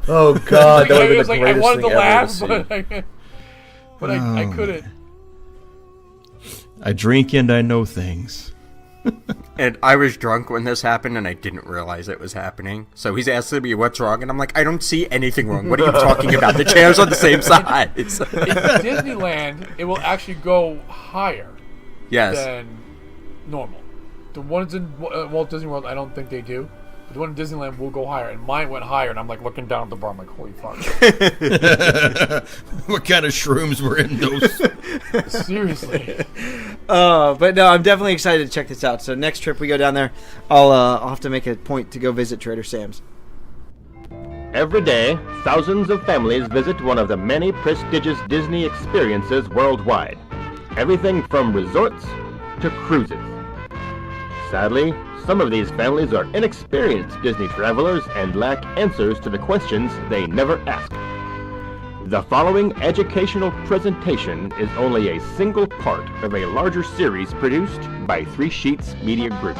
Oh God, that would have been the greatest I wanted to thing laugh, ever but I couldn't. I drink and I know things. And I was drunk when this happened, and I didn't realize it was happening. So he's asking me what's wrong, and I'm like, I don't see anything wrong. What are you talking about? The chair's on the same side. In Disneyland, it will actually go higher than normal. The ones in Walt Disney World, I don't think they do. But the one in Disneyland will go higher, and mine went higher, and I'm like looking down at the bar, I'm like, holy fuck. What kind of shrooms were in those? Seriously. But no, I'm definitely excited to check this out. So next trip we go down there, I'll have to make a point to go visit Trader Sam's. Every day, thousands of families visit one of the many prestigious Disney experiences worldwide. Everything from resorts to cruises. Sadly, some of these families are inexperienced Disney travelers and lack answers to the questions they never ask. The following educational presentation is only a single part of a larger series produced by Three Sheets Media Group.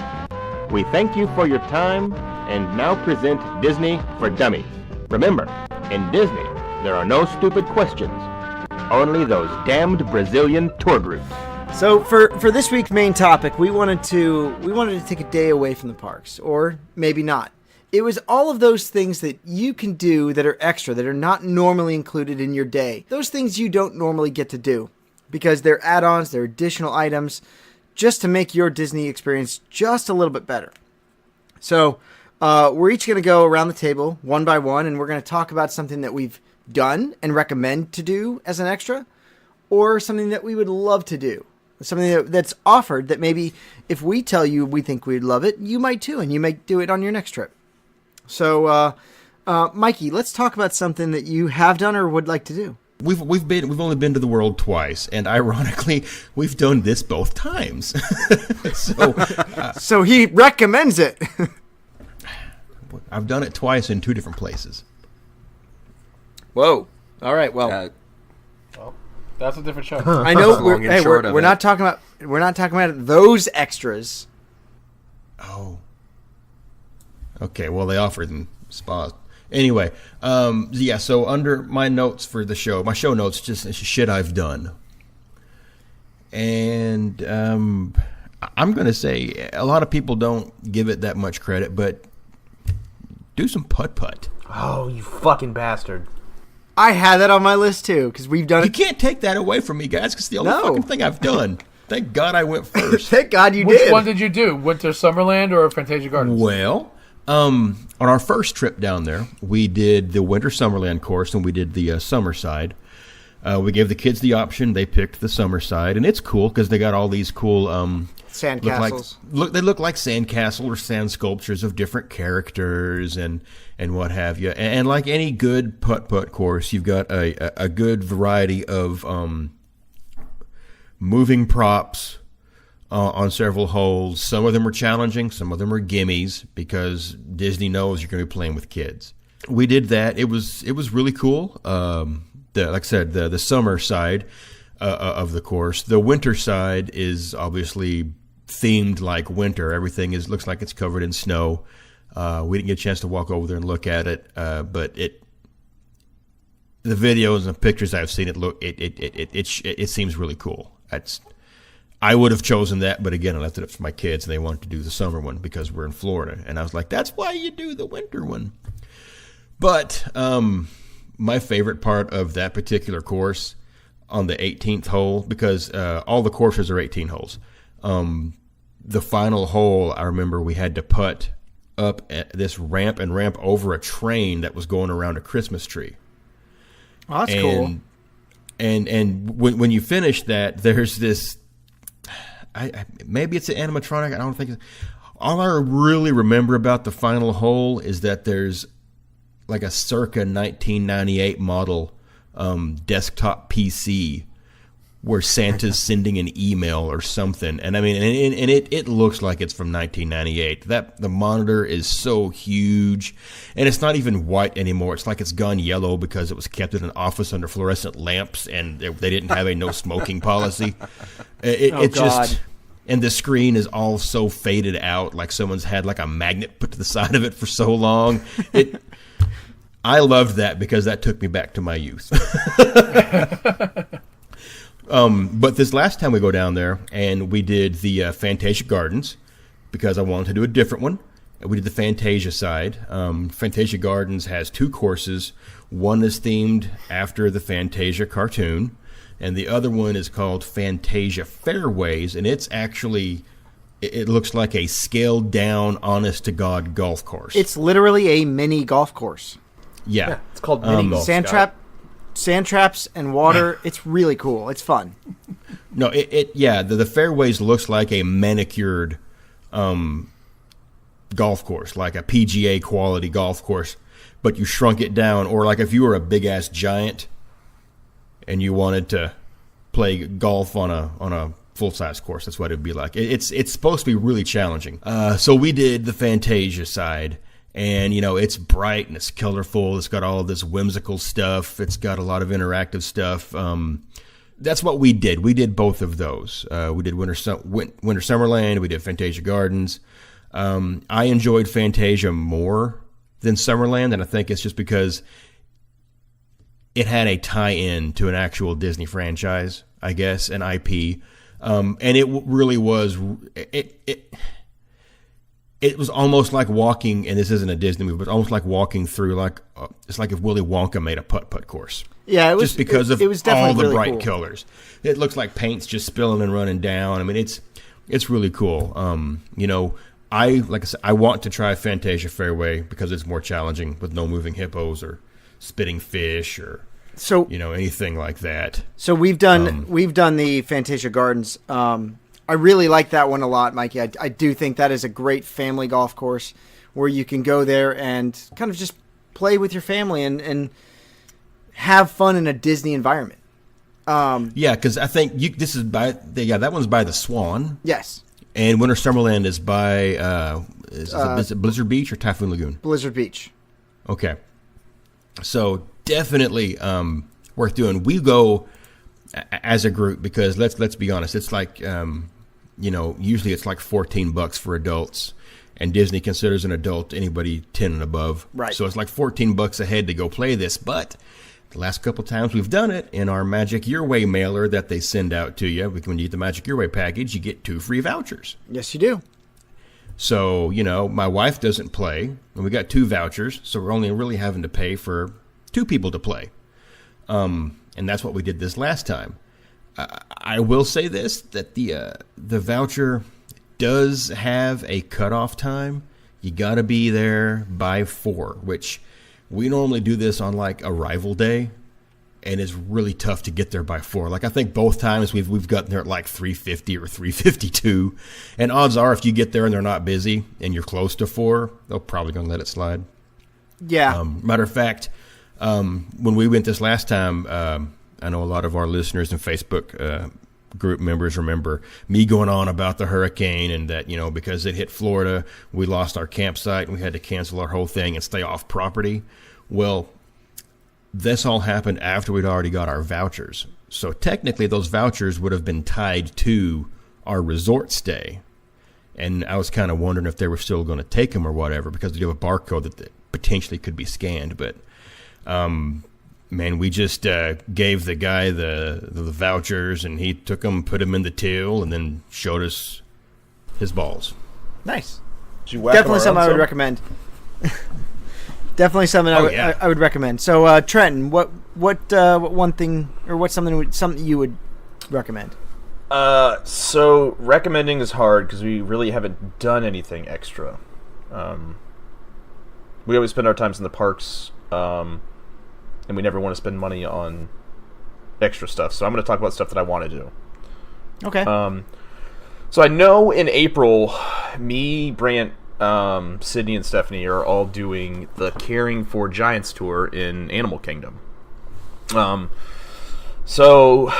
We thank you for your time and now present Disney for Dummies. Remember, in Disney, there are no stupid questions, only those damned Brazilian tour groups. So for this week's main topic, we wanted to take a day away from the parks, or maybe not. It was all of those things that you can do that are extra, that are not normally included in your day. Those things you don't normally get to do because they're add-ons, they're additional items, just to make your Disney experience just a little bit better. So we're each going to go around the table one by one, and we're going to talk about something that we've done and recommend to do as an extra, or something that we would love to do. Something that's offered that maybe if we tell you we think we'd love it, you might too, and you might do it on your next trip. So, Mikey, let's talk about something that you have done or would like to do. We've only been to the world twice, and ironically, we've done this both times. So he recommends it. I've done it twice in 2 different places. Whoa! All right, well. That's a different show. I know. We're not talking about those extras. Oh. Okay. Well, they offer them spas. Anyway, yeah. So under my notes for the show, my show notes just shit I've done, and I'm gonna say a lot of people don't give it that much credit, but do some putt-putt. Oh, you fucking bastard. I had that on my list too because we've done it. You can't take that away from me, guys, because it's the only fucking thing I've done. Thank God I went first. Thank God you did. Which one did you do? Winter Summerland or Fantasia Gardens? Well, on our first trip down there, we did the Winter Summerland course and we did the summer side. We gave the kids the option. They picked the summer side, and it's cool because they got all these cool sandcastles. They look like sandcastle or sand sculptures of different characters and what have you. And like any good putt-putt course, you've got a good variety of moving props on several holes. Some of them are challenging, some of them are gimmies because Disney knows you're going to be playing with kids. We did that. It was really cool. Like I said, the summer side of the course. The winter side is obviously themed like winter. Everything looks like it's covered in snow. We didn't get a chance to walk over there and look at it, but the videos and pictures I've seen, it seems really cool. I would have chosen that, but again, I left it up to my kids, and they wanted to do the summer one because we're in Florida, and I was like, that's why you do the winter one. But my favorite part of that particular course on the 18th hole, because all the courses are 18 holes. The final hole, I remember we had to putt up at this ramp and ramp over a train that was going around a Christmas tree. Oh, that's cool. And when you finish that, there's this. Maybe it's an animatronic. I don't think. All I really remember about the final hole is that there's like a circa 1998 model desktop PC where Santa's sending an email or something, and I mean, and it looks like it's from 1998. The monitor is so huge, and it's not even white anymore. It's like it's gone yellow because it was kept in an office under fluorescent lamps, and they didn't have a no smoking policy. And the screen is all so faded out, like someone's had like a magnet put to the side of it for so long. I loved that because that took me back to my youth. But this last time we go down there, and we did the Fantasia Gardens, because I wanted to do a different one. We did the Fantasia side. Fantasia Gardens has two courses. One is themed after the Fantasia cartoon, and the other one is called Fantasia Fairways, and it's actually, it looks like a scaled-down, honest-to-God golf course. It's literally a mini golf course. Yeah. It's called mini golf. Sand traps and water. It's really cool. It's fun. No, the fairways looks like a manicured golf course, like a PGA quality golf course, but you shrunk it down. Or like if you were a big ass giant and you wanted to play golf on a full size course, that's what it'd be like. It's supposed to be really challenging. So we did the Fantasia side. And, it's bright and it's colorful. It's got all this whimsical stuff. It's got a lot of interactive stuff. That's what we did. We did both of those. We did Winter Summerland. We did Fantasia Gardens. I enjoyed Fantasia more than Summerland, and I think it's just because it had a tie-in to an actual Disney franchise, I guess, an IP. And it really was... It was almost like walking, and this isn't a Disney movie, but almost like walking through it's like if Willy Wonka made a putt-putt course. Yeah, it was just because of it was definitely all the really bright cool. colors. It looks like paint's just spilling and running down. I mean, it's really cool. I want to try Fantasia Fairway because it's more challenging with no moving hippos or spitting fish or anything like that. So we've done the Fantasia Gardens. I really like that one a lot, Mikey. I do think that is a great family golf course where you can go there and kind of just play with your family and have fun in a Disney environment. Yeah, because I think that one's by the Swan. Yes. And Winter Summerland is by is it Blizzard Beach or Typhoon Lagoon? Blizzard Beach. Okay. So definitely worth doing. We go as a group because let's be honest, it's like usually it's like $14 for adults, and Disney considers an adult anybody 10 and above. Right. So it's like $14 a head to go play this. But the last couple times we've done it in our Magic Your Way mailer that they send out to you, when you get the Magic Your Way package, you get 2 free vouchers. Yes, you do. So, my wife doesn't play, and we got 2 vouchers, so we're only really having to pay for 2 people to play. And that's what we did this last time. I will say this, that the voucher does have a cutoff time. You got to be there by 4, which we normally do this on like arrival day. and it's really tough to get there by 4. Like, I think both times we've gotten there at like 3:50 or 3:52, and odds are if you get there and they're not busy and you're close to 4, they're probably going to let it slide. Yeah. Matter of fact, when we went this last time, I know a lot of our listeners and Facebook group members remember me going on about the hurricane and that, because it hit Florida, we lost our campsite and we had to cancel our whole thing and stay off property. Well, this all happened after we'd already got our vouchers. So technically those vouchers would have been tied to our resort stay. And I was kind of wondering if they were still going to take them or whatever, because they do have a barcode that potentially could be scanned. But, man, we just gave the guy the vouchers, and he took them, put them in the till, and then showed us his balls. Nice. Did you whack Definitely him something I around would some? recommend. Definitely something I would recommend. So, Trenton, what one thing, or what's something you would recommend? So recommending is hard because we really haven't done anything extra. We always spend our times in the parks, and we never want to spend money on extra stuff. So I'm going to talk about stuff that I want to do. Okay. So I know in April, me, Brant, Sydney, and Stephanie are all doing the Caring for Giants tour in Animal Kingdom. So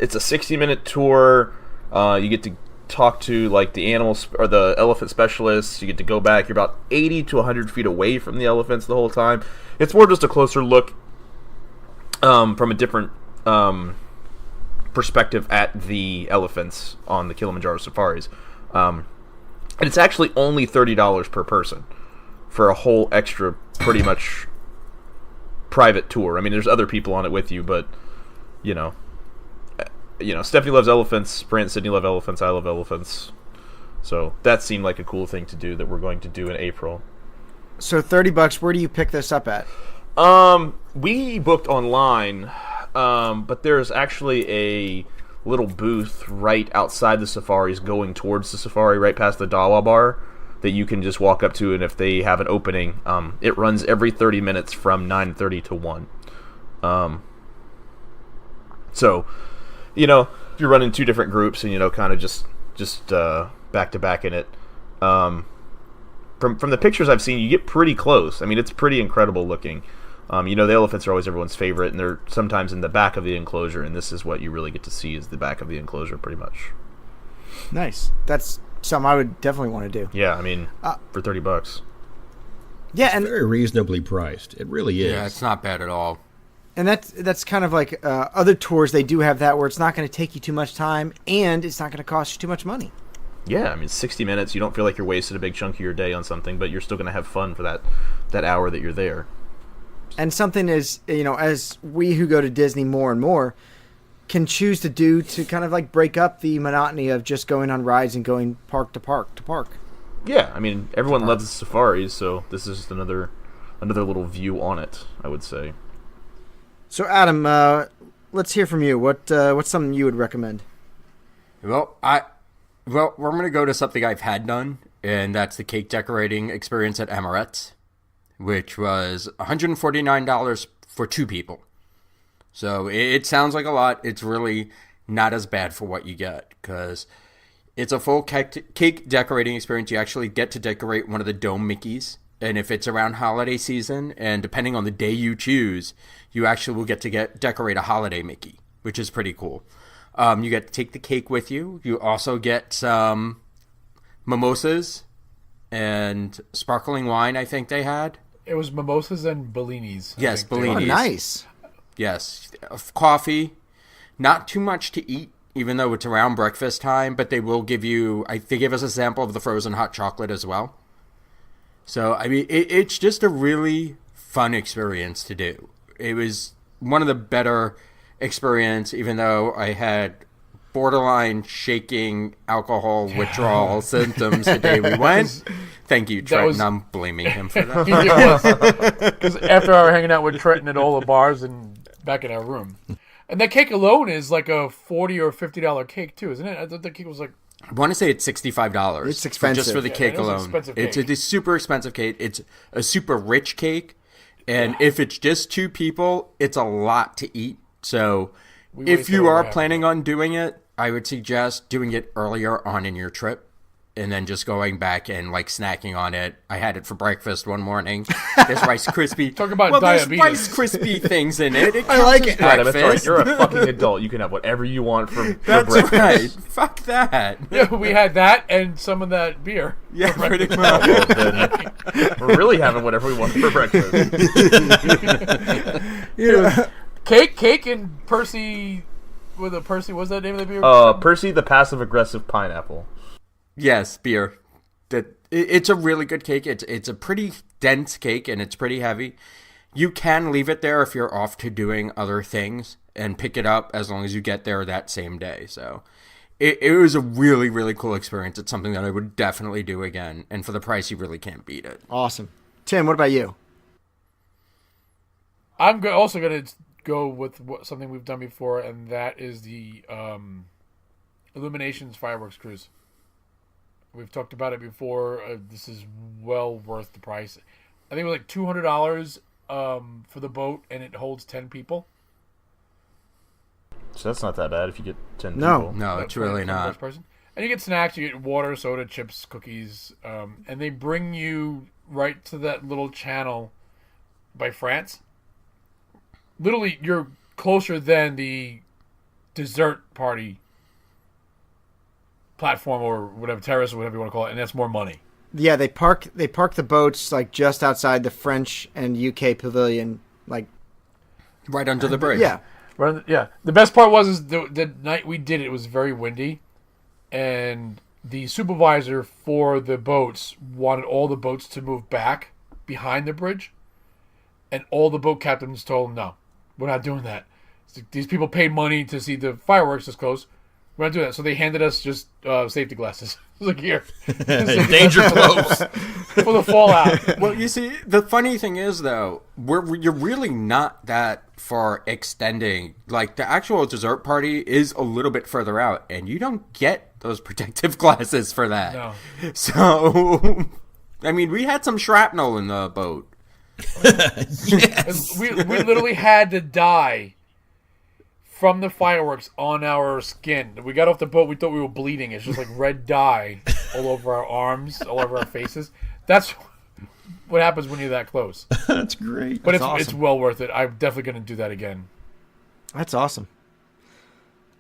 it's a 60-minute tour. You get to talk to like the animals or the elephant specialists. You get to go back. You're about 80 to 100 feet away from the elephants the whole time. It's more just a closer look from a different perspective at the elephants on the Kilimanjaro safaris. And it's actually only $30 per person for a whole extra, pretty much private tour. I mean, there's other people on it with you, but Stephanie loves elephants, Brant and Sydney love elephants, I love elephants. So that seemed like a cool thing to do that we're going to do in April. So $30, where do you pick this up at? We booked online, but there's actually a little booth right outside the safaris going towards the safari, right past the Dawa bar, that you can just walk up to, and if they have an opening, it runs every 30 minutes from 9:30 to 1. So, if you're running 2 different groups and, kind of just back to back in it, from the pictures I've seen, you get pretty close. I mean, it's pretty incredible looking. The elephants are always everyone's favorite, and they're sometimes in the back of the enclosure, and this is what you really get to see is the back of the enclosure, pretty much. Nice. That's something I would definitely want to do. Yeah, I mean, for $30. Yeah, It's and very reasonably priced. It really is. Yeah, it's not bad at all. And that's kind of like other tours. They do have that where it's not going to take you too much time, and it's not going to cost you too much money. Yeah, I mean, 60 minutes. You don't feel like you're wasted a big chunk of your day on something, but you're still going to have fun for that hour that you're there. And something is, as we who go to Disney more and more can choose to do to kind of like break up the monotony of just going on rides and going park to park to park. Yeah, I mean, everyone loves the safaris, so this is just another little view on it, I would say. So, Adam, let's hear from you. What's something you would recommend? Well, we're going to go to something I've had done, and that's the cake decorating experience at Emirates, which was $149 for 2 people. So it sounds like a lot. It's really not as bad for what you get, because it's a full cake decorating experience. You actually get to decorate one of the dome Mickeys. And if it's around holiday season, and depending on the day you choose, you actually will get to decorate a holiday Mickey, which is pretty cool. You get to take the cake with you. You also get some mimosas and sparkling wine, I think they had. It was mimosas and Bellinis. Yes, Bellinis. Oh, nice. Yes. Coffee. Not too much to eat, even though it's around breakfast time, but they will give you, they give us a sample of the frozen hot chocolate as well. So, I mean, it's just a really fun experience to do. It was one of the better experience, even though I had borderline shaking alcohol withdrawal symptoms the day we went. Thank you, Trenton. I'm blaming him for that. Because after I were hanging out with Trenton at all the bars and back in our room. And that cake alone is like a $40 or $50 cake, too, isn't it? I thought the cake was like... I want to say it's $65. It's expensive. Just for the cake alone. It's a super expensive cake. It's a super rich cake. And if it's just 2 people, it's a lot to eat So if you are planning on doing it, I would suggest doing it earlier on in your trip and then just going back and like snacking on it. I had it for breakfast one morning. There's Rice Krispie. Talk about diabetes. There's Rice Krispie things in it. I like it. Adam, that's right. You're a fucking adult. You can have whatever you want for breakfast. Right. Fuck that. Yeah, we had that and some of that beer. Yeah, pretty much. Well, then we're really having whatever we want for breakfast. Cake and Percy. What was that name of the beer? Percy the Passive Aggressive Pineapple. Yes, beer. It's a really good cake. It's a pretty dense cake and it's pretty heavy. You can leave it there if you're off to doing other things and pick it up as long as you get there that same day. So it was a really, really cool experience. It's something that I would definitely do again. And for the price, you really can't beat it. Awesome. Tim, what about you? I'm also going to go with something we've done before, and that is the Illuminations Fireworks Cruise. We've talked about it before. This is well worth the price. I think it was like $200 for the boat, and it holds 10 people. So that's not that bad if you get 10 people. No, it's really not. Person. And you get snacks. You get water, soda, chips, cookies. And they bring you right to that little channel by France. Literally, you're closer than the dessert party platform or whatever, terrace or whatever you want to call it, and that's more money. Yeah, they park the boats like just outside the French and UK pavilion, like right under the bridge. Yeah, yeah. The best part was the night we did it was very windy, and the supervisor for the boats wanted all the boats to move back behind the bridge, and all the boat captains told him, no, we're not doing that. These people paid money to see the fireworks this close. We're not doing that. So they handed us just safety glasses. Look here. Danger close. For the fallout. Well, you see, the funny thing is, though, you're really not that far extending. Like, the actual dessert party is a little bit further out, and you don't get those protective glasses for that. No. So, I mean, we had some shrapnel in the boat. Yes. We literally had to die from the fireworks on our skin. We got off the boat, we thought we were bleeding. It's just like red dye all over our arms, all over our faces. That's what happens when you're that close. That's great. But That's it's well worth it. I'm definitely going to do that again. That's awesome.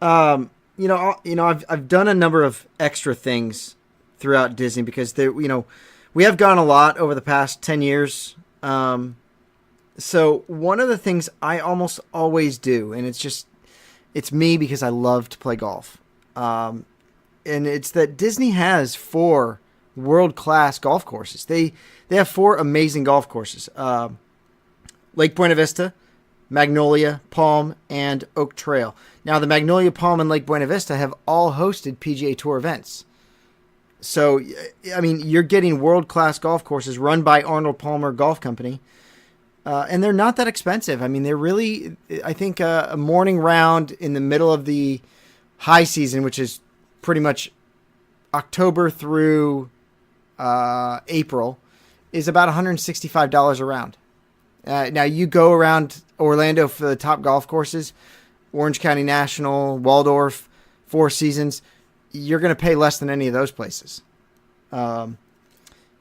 I've done a number of extra things throughout Disney because we have gone a lot over the past 10 years. So one of the things I almost always do, and it's me because I love to play golf. And it's that Disney has 4 world-class golf courses. They have 4 amazing golf courses. Lake Buena Vista, Magnolia, Palm, and Oak Trail. Now, the Magnolia, Palm, and Lake Buena Vista have all hosted PGA Tour events. So, I mean, you're getting world-class golf courses run by Arnold Palmer Golf Company. And they're not that expensive. I mean, they're really, I think a morning round in the middle of the high season, which is pretty much October through April, is about $165 a round. Now, you go around Orlando for the top golf courses, Orange County National, Waldorf, Four Seasons, you're going to pay less than any of those places.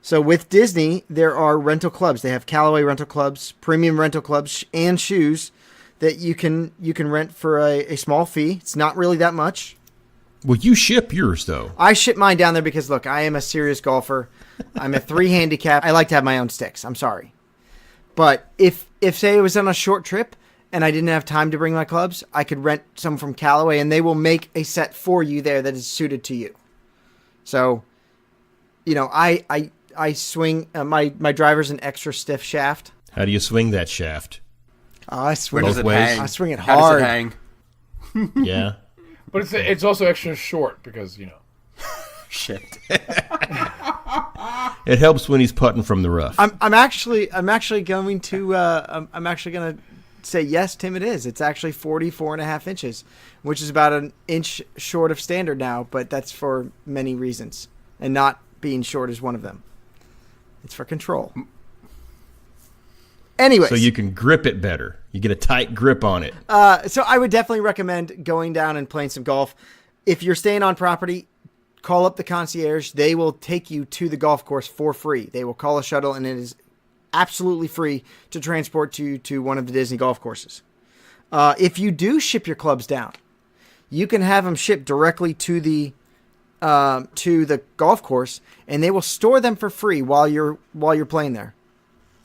So with Disney, there are rental clubs. They have Callaway rental clubs, premium rental clubs, and shoes that you can rent for a small fee. It's not really that much. Well, you ship yours, though. I ship mine down there because, look, I am a serious golfer. I'm a 3 handicap. I like to have my own sticks. I'm sorry. But if say it was on a short trip and I didn't have time to bring my clubs, I could rent some from Callaway, and they will make a set for you there that is suited to you. So, I swing, my driver's an extra stiff shaft. How do you swing that shaft? I swing Both ways. I swing it How hard. does it hang? Yeah. But it's also extra short because, Shit. It helps when he's putting from the rough. I'm actually going to say yes, Tim. It is. It's actually 44.5 inches, which is about an inch short of standard now. But that's for many reasons, and not being short is one of them. It's for control. Anyways, So you can grip it better. You get a tight grip on it. So I would definitely recommend going down and playing some golf. If you're staying on property, call up the concierge. They will take you to the golf course for free. They will call a shuttle, and it is absolutely free to transport you to one of the Disney golf courses. If you do ship your clubs down, you can have them shipped directly to the golf course, and they will store them for free while you're playing there.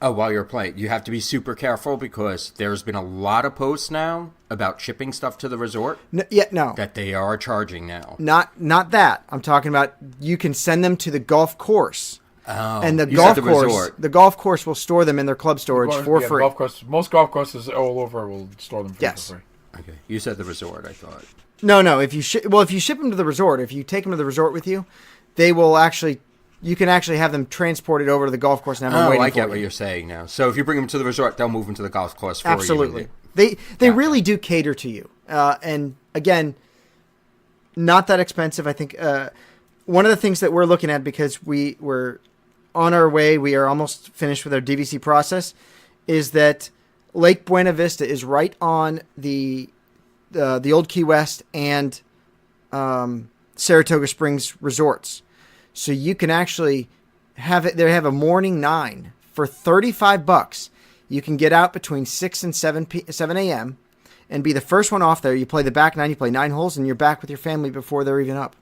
Oh, while you're playing, you have to be super careful because there's been a lot of posts now about shipping stuff to the resort. No. That they are charging now. Not that. I'm talking about you can send them to the golf course. Oh, and the golf course will store them in their club storage for free. Most golf courses all over will store them for free. Okay, you said the resort. I thought. No. If you ship them to the resort, if you take them to the resort with you, they will actually. You can actually have them transported over to the golf course and have them waiting for you. I get what you're saying now. So if you bring them to the resort, they'll move them to the golf course for you. Absolutely. They really do cater to you. And again, not that expensive. I think one of the things that we're looking at, because we're on our way, we are almost finished with our DVC process, is that Lake Buena Vista is right on the old Key West and Saratoga Springs resorts. So you can actually have it. They have a morning 9 for $35. You can get out between 6 and 7 a.m. and be the first one off there. You play the back 9. You play 9 holes, and you're back with your family before they're even up.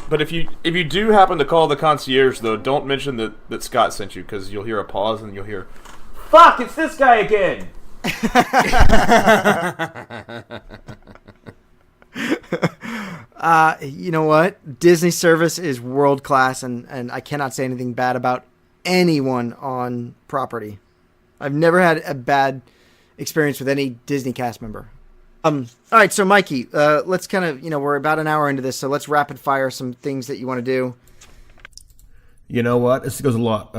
But if you do happen to call the concierge, though, don't mention that Scott sent you, because you'll hear a pause and you'll hear, "Fuck! It's this guy again." You know what? Disney service is world class, and I cannot say anything bad about anyone on property. I've never had a bad experience with any Disney cast member. All right, so Mikey, let's kind of, we're about an hour into this, so let's rapid fire some things that you want to do. You know what? This goes a lot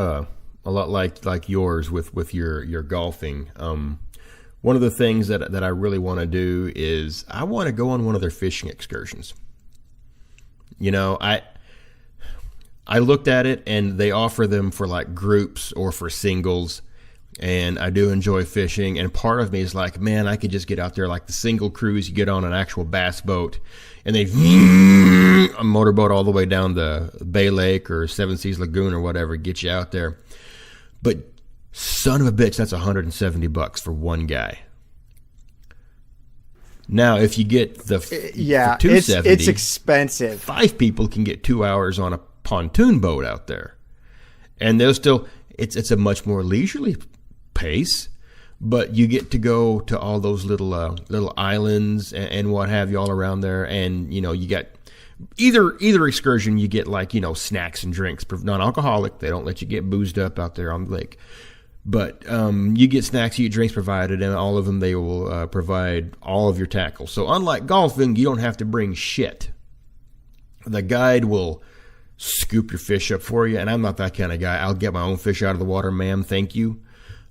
like yours with your golfing. One of the things that I really want to do is I want to go on one of their fishing excursions. I looked at it, and they offer them for like groups or for singles, and I do enjoy fishing, and part of me is like, man, I could just get out there like the single cruise. You get on an actual bass boat, and they a motorboat all the way down the Bay Lake or Seven Seas Lagoon or whatever, get you out there. But son of a bitch, that's $170 for one guy. Now, if you get for $270, it's expensive. 5 people can get 2 hours on a pontoon boat out there, and they'll still. It's a much more leisurely pace, but you get to go to all those little islands and what have you all around there, and you get either excursion. You get like snacks and drinks, non-alcoholic. They don't let you get boozed up out there on the lake. But you get snacks, you get drinks provided, and all of them they will provide all of your tackle. So unlike golfing, you don't have to bring shit. The guide will scoop your fish up for you, and I'm not that kind of guy. I'll get my own fish out of the water, ma'am. Thank you.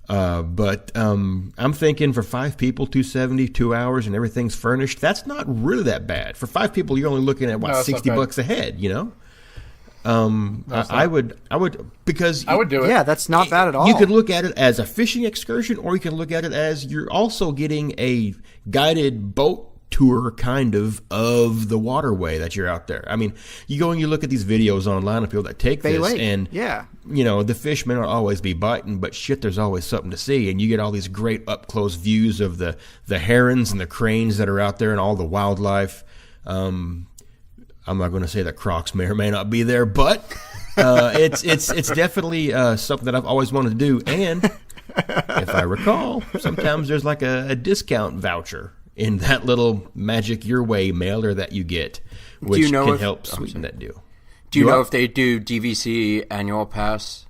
But I'm thinking for 5 people, $270, 2 hours, and everything's furnished. That's not really that bad. For 5 people, you're only looking at $60 a head. I would because I would do it. Yeah, that's not bad at all. You could look at it as a fishing excursion, or you can look at it as you're also getting a guided boat tour kind of the waterway that you're out there. I mean, you go and you look at these videos online of people that take Bay this, Lake. and the fish may not always be biting, but shit, there's always something to see, and you get all these great up close views of the herons and the cranes that are out there and all the wildlife. I'm not going to say that crocs may or may not be there, but it's definitely something that I've always wanted to do. And if I recall, sometimes there's like a discount voucher in that little Magic Your Way mailer that you get, which can help sweeten that deal. Do you know if they do DVC annual pass?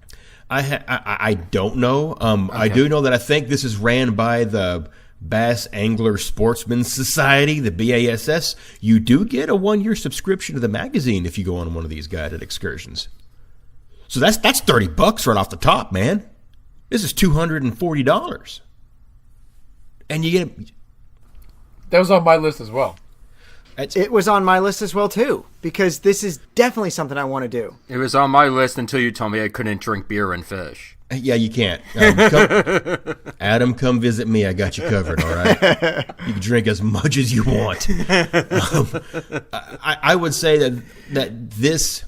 I don't know. Okay. I do know that I think this is ran by the Bass Angler Sportsman Society, the BASS. You do get a 1-year subscription to the magazine if you go on one of these guided excursions. So that's $30 right off the top, man. This is $240, and you get. That was on my list as well. It was on my list as well, too, because this is definitely something I want to do. It was on my list until you told me I couldn't drink beer and fish. Yeah, you can't. Adam, come visit me. I got you covered, all right? You can drink as much as you want. I would say that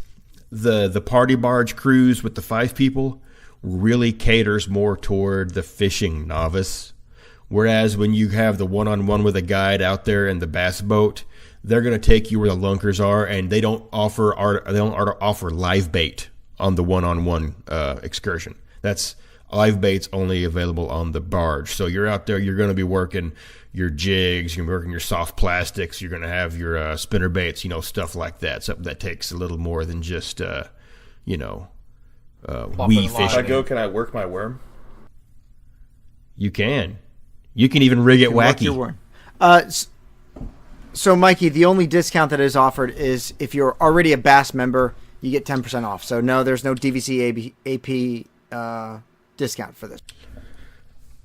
the party barge cruise with the 5 people really caters more toward the fishing novice. Whereas when you have the one-on-one with a guide out there in the bass boat, they're going to take you where the lunkers are, and they don't offer live bait on the one-on-one excursion. That's live bait's only available on the barge. So you're out there, you're going to be working your jigs, you're working your soft plastics, you're going to have your spinner baits, stuff like that. Something that takes a little more than just, wee fishing. If I go, can I work my worm? You can. You can even rig it wacky. So, Mikey, the only discount that is offered is if you're already a Bass member, you get 10% off. So, no, there's no DVC AP discount for this.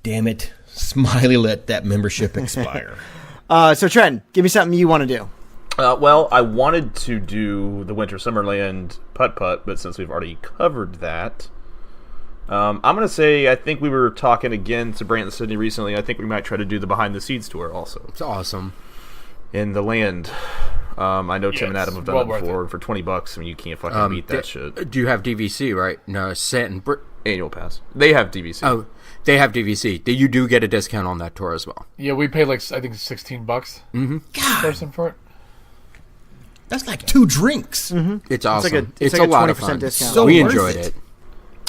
Damn it. Smiley let that membership expire. So, Trenton, give me something you want to do. Well, I wanted to do the Winter Summerland putt-putt, but since we've already covered that, I'm going to say I think we were talking again to Brant and Sydney recently. I think we might try to do the Behind the Scenes tour also. It's awesome. In the land. I know Tim and Adam have done it before for $20. I mean, you can't fucking beat that shit. Do you have DVC, right? No, Annual pass. They have DVC. Oh, they have DVC. You do get a discount on that tour as well. Yeah, we paid I think $16 person for it. That's like 2 drinks. Mm-hmm. It's awesome. It's a lot of 20% fun. discount. So we enjoyed it.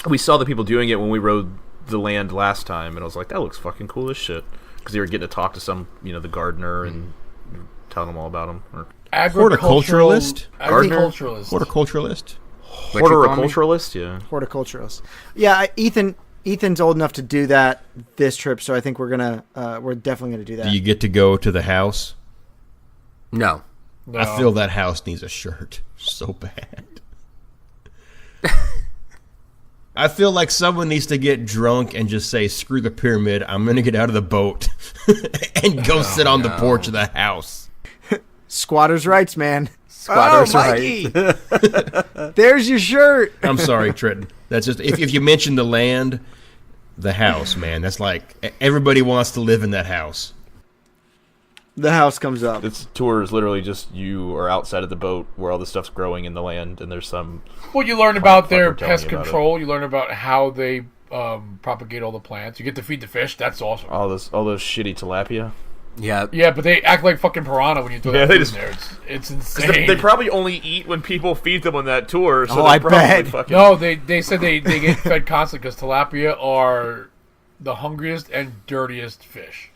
We saw the people doing it when we rode the land last time, and I was like, that looks fucking cool as shit. Because they were getting to talk to some, the gardener and telling them all about them. Horticulturalist? Agriculturalist. Horticulturalist? Horticulturalist, yeah. Horticulturalist. Yeah, Ethan's old enough to do that this trip, so I think we're definitely gonna do that. Do you get to go to the house? No. I feel that house needs a shirt so bad. I feel like someone needs to get drunk and just say, screw the pyramid, I'm going to get out of the boat and go sit on the porch of the house. Squatters' rights, man. Squatters' rights. rights. There's your shirt. I'm sorry, Trenton. That's just, if you mention the land, the house, man, that's like, everybody wants to live in that house. The house comes up. This tour is literally just you are outside of the boat where all the stuff's growing in the land, and there's some... Well, you learn about their pest control. You learn about how they propagate all the plants. You get to feed the fish. That's awesome. All those shitty tilapia. Yeah. Yeah, but they act like fucking piranha when you throw that food in there. It's insane. They probably only eat when people feed them on that tour. So I bet. Fucking... No, they said they get fed constantly because tilapia are the hungriest and dirtiest fish.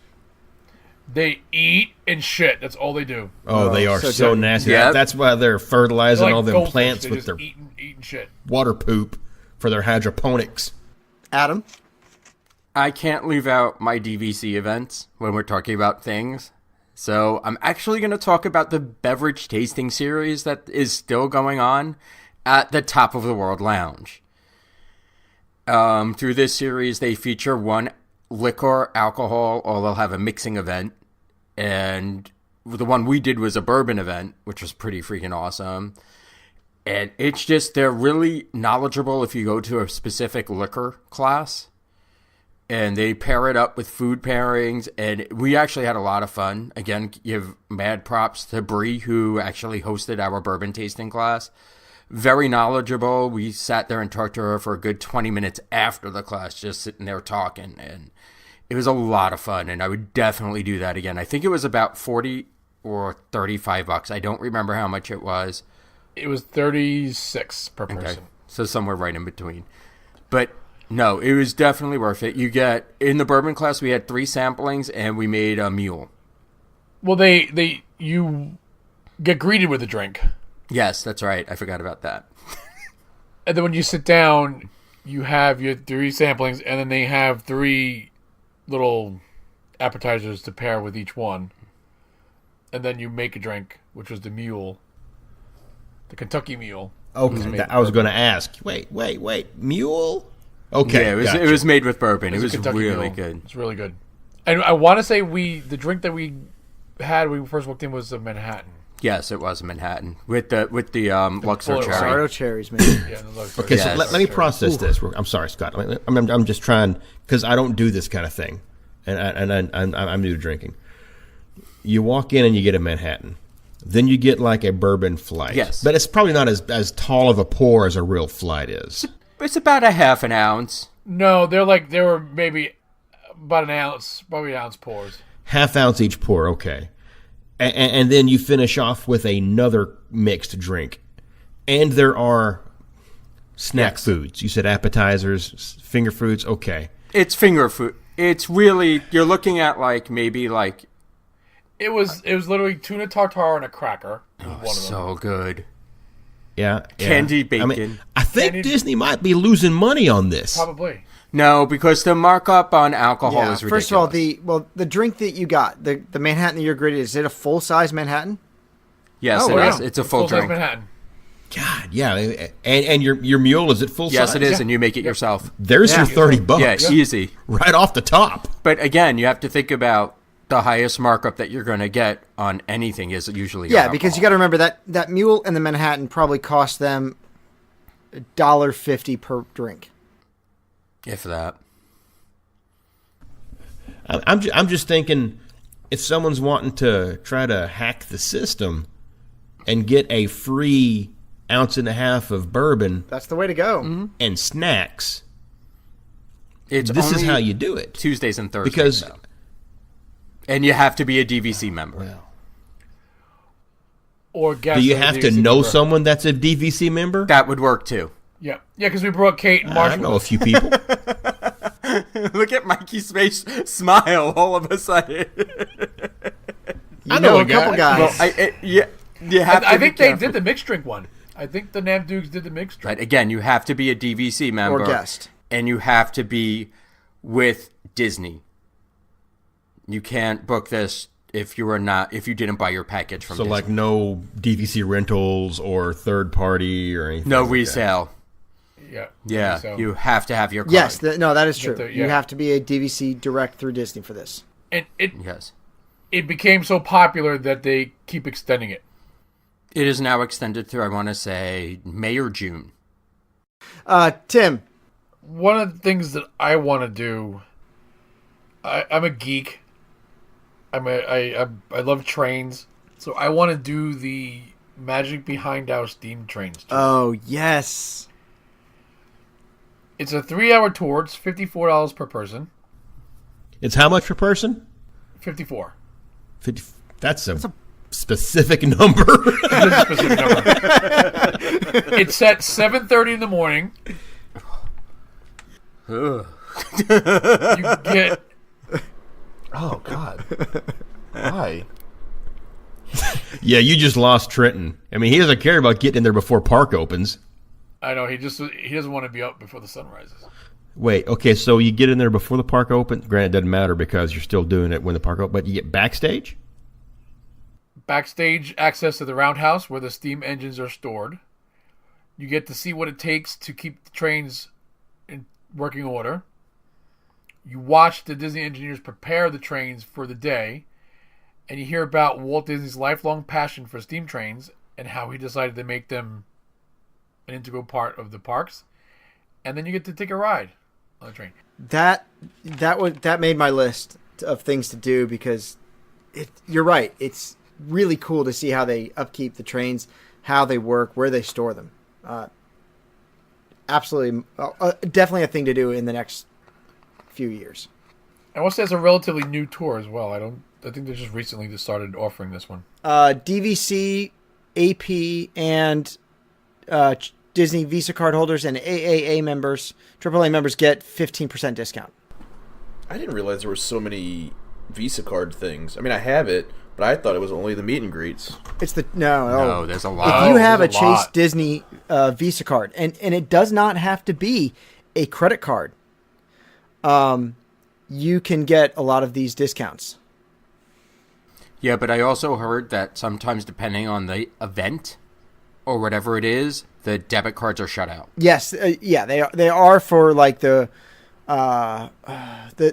They eat and shit. That's all they do. Oh, they are so nasty. Yep. That's why they're fertilizing all them plants with their eating shit. Water poop for their hydroponics. Adam? I can't leave out my DVC events when we're talking about things. So I'm actually going to talk about the beverage tasting series that is still going on at the Top of the World Lounge. Through this series, they feature one liquor, alcohol, or they'll have a mixing event. And the one we did was a bourbon event, which was pretty freaking awesome. And it's just, they're really knowledgeable if you go to a specific liquor class. And they pair it up with food pairings. And we actually had a lot of fun. Again, give mad props to Bree, who actually hosted our bourbon tasting class. Very knowledgeable. We sat there and talked to her for a good 20 minutes after the class, just sitting there talking. And it was a lot of fun, and I would definitely do that again. I think it was about $40 or $35. I don't remember how much it was. It was $36 per person. Okay. So somewhere right in between. But no, it was definitely worth it. You get, in the bourbon class, we had 3 samplings, and we made a mule. Well, you get greeted with a drink. Yes, that's right. I forgot about that. And then when you sit down, you have your 3 samplings, and then they have 3 little appetizers to pair with each one. And then you make a drink, which was the mule. The Kentucky mule. Okay, I was going to ask. Wait. Mule? Okay. Yeah, it was made with bourbon. It was Kentucky really mule. good. It's really good. And I want to say the drink that we had when we first walked in was a Manhattan. Yes, it was Manhattan with the Luxor full cherry. Sardo cherries, man. Yeah, the Luxor Okay, cherry. so let me process this. I'm sorry, Scott. I'm just trying because I don't do this kind of thing, and I'm new to drinking. You walk in and you get a Manhattan, then you get like a bourbon flight. Yes, but it's probably not as tall of a pour as a real flight is. It's about a half an ounce. No, they were maybe about an ounce, probably an ounce pours. Half ounce each pour, okay. And then you finish off with another mixed drink. And there are snack foods. You said appetizers, finger foods, okay. It's finger food. It's really, you're looking at maybe It was literally tuna tartare and a cracker. One of them. So good. Yeah. Candy bacon. I think Disney might be losing money on this. Probably. No, because the markup on alcohol is ridiculous. First of all, the drink that you got, the Manhattan that you're graded, is it a full size Manhattan? Yes, it is. It's a full drink. Manhattan. God, yeah, and your mule is at full size. Yes, it is, and you make it yourself. There's your $30. Yeah, easy, right off the top. But again, you have to think about the highest markup that you're going to get on anything is usually because you got to remember that mule and the Manhattan probably cost them $1.50 per drink. If that. I'm just thinking, if someone's wanting to try to hack the system and get a free ounce and a half of bourbon, that's the way to go. And snacks. This is how you do it. Tuesdays and Thursdays. Because, and you have to be a DVC member. Well, or guest do you have to know someone that's a DVC member? That would work too. Yeah, because we brought Kate and Marshall. I know a few people. Look at Mikey's face smile all of a sudden. I know a couple guys. Well, I think they did the mixed drink one. I think the Nam Dukes did the mixed drink. But again, you have to be a DVC member. Or guest. And you have to be with Disney. You can't book this if you didn't buy your package from Disney. So no DVC rentals or third party or anything. No resale. Yeah. So. You have to have your card. Yes, that is true. You have to be a DVC direct through Disney for this. And yes. It became so popular that they keep extending it. It is now extended through, I want to say, May or June. Tim. One of the things that I want to do, I'm a geek. I love trains, so I want to do the Magic Behind Our Steam Trains tour. Oh, yes. It's a 3-hour tour. It's $54 per person. It's how much per person? 54. 50. That's a specific number. It is a specific number. It's at 7:30 in the morning. You get... Oh, God. Why? Yeah, you just lost Trenton. I mean, he doesn't care about getting in there before park opens. I know, he doesn't want to be up before the sun rises. Wait, okay, so you get in there before the park opens? Granted, it doesn't matter because you're still doing it when the park opens, but you get backstage? Backstage access to the roundhouse where the steam engines are stored. You get to see what it takes to keep the trains in working order. You watch the Disney engineers prepare the trains for the day, and you hear about Walt Disney's lifelong passion for steam trains and how he decided to make them an integral part of the parks. And then you get to take a ride on the train. That made my list of things to do because you're right. It's really cool to see how they upkeep the trains, how they work, where they store them. Absolutely, definitely a thing to do in the next few years. I want to say it's a relatively new tour as well. I think they just recently started offering this one. DVC, AP, and Disney Visa card holders and AAA members, AAA members get 15% discount. I didn't realize there were so many Visa card things. I mean, I have it, but I thought it was only the meet and greets. It's no, there's a lot. If you have a Chase Disney Visa card, and it does not have to be a credit card, you can get a lot of these discounts. Yeah, but I also heard that sometimes, depending on the event or whatever it is, the debit cards are shut out. Yes, they are for like the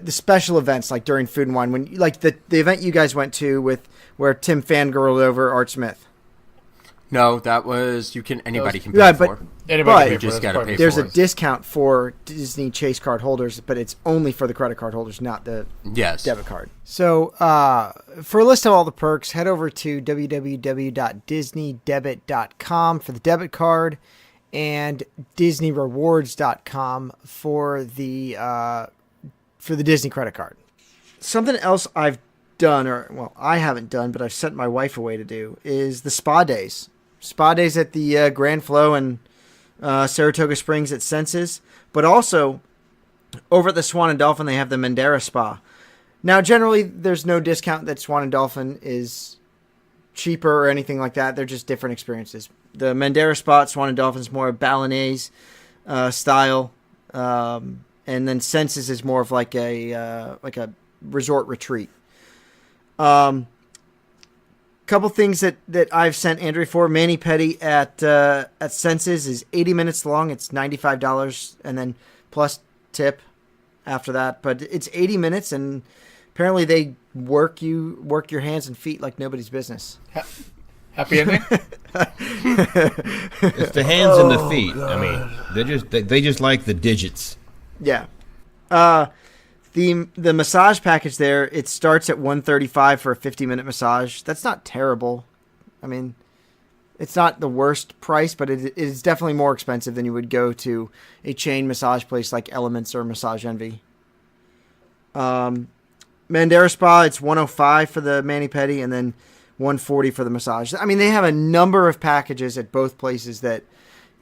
special events, like during Food and Wine, when like the event you guys went to with where Tim fangirled over Art Smith. No, that was anybody can pay Yeah, for. but Anybody You just gotta pay there's for a it. discount for Disney Chase card holders, but it's only for the credit card holders, not the Yes. debit card. So for a list of all the perks, head over to www.disneydebit.com for the debit card and disneyrewards.com for the Disney credit card. Something else I've done, I haven't done, but I've sent my wife away to do, is the spa days. Spa days at the Grand Flow and Saratoga Springs at Senses, but also over at the Swan and Dolphin they have the Mandara Spa. Now, generally, there's no discount that Swan and Dolphin is cheaper or anything like that. They're just different experiences. The Mandara Spa at Swan and Dolphin is more Balinese style, and then Senses is more of like a resort retreat. Couple things that I've sent Andrea for. Mani-pedi at Senses is 80 minutes long. It's $95 and then plus tip after that. But it's 80 minutes, and apparently they work your hands and feet like nobody's business. Happy ending? It's the hands and the feet. God. I mean, they just like the digits. Yeah. The massage package there, it starts at $135 for a 50-minute massage. That's not terrible. I mean, it's not the worst price, but it is definitely more expensive than you would go to a chain massage place like Elements or Massage Envy. Mandara Spa, it's $105 for the mani-pedi and then $140 for the massage. I mean, they have a number of packages at both places that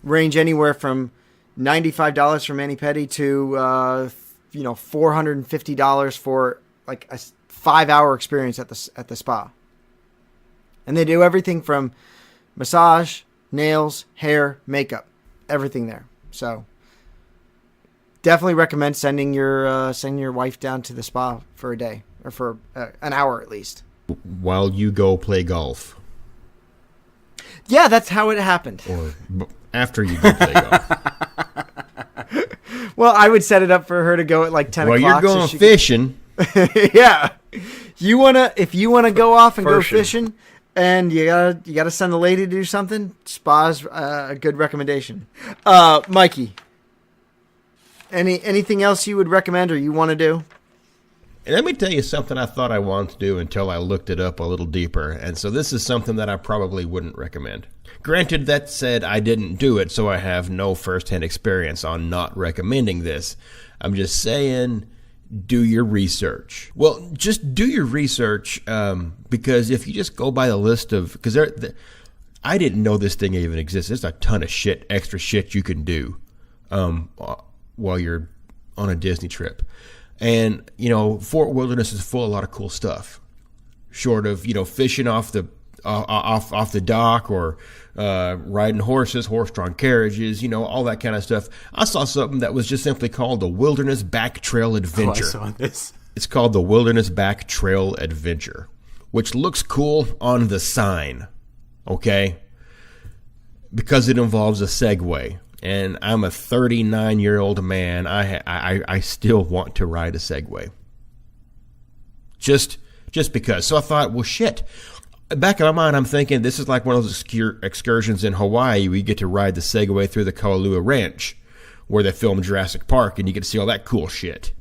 range anywhere from $95 for mani-pedi to $450 for like a 5-hour experience at the spa. And they do everything from massage, nails, hair, makeup, everything there. So definitely recommend sending your wife down to the spa for a day or for an hour at least. While you go play golf. Yeah, that's how it happened. Or after you go play golf. Well, I would set it up for her to go at like 10 o'clock. Well, you're going fishing. Yeah. If you wanna go off and go fishing and you gotta send the lady to do something, spa's a good recommendation. Mikey, anything else you would recommend or you want to do? Let me tell you something I thought I wanted to do until I looked it up a little deeper. And so this is something that I probably wouldn't recommend. Granted, that said, I didn't do it, so I have no first-hand experience on not recommending this. I'm just saying, do your research. Well, just do your research, because if you just go by the list of... Because I didn't know this thing even exists. There's a ton of extra shit you can do while you're on a Disney trip. And, Fort Wilderness is full of a lot of cool stuff. Short of, fishing off the dock or riding horses, horse-drawn carriages, all that kind of stuff. I saw something that was just simply called the Wilderness Back Trail Adventure. Oh, I saw this. It's called the Wilderness Back Trail Adventure, which looks cool on the sign, okay? Because it involves a Segway. And I'm a 39-year-old man. I still want to ride a Segway. Just because. So I thought, well, shit. Back in my mind, I'm thinking this is like one of those excursions in Hawaii where you get to ride the Segway through the Kailua Ranch where they filmed Jurassic Park and you get to see all that cool shit.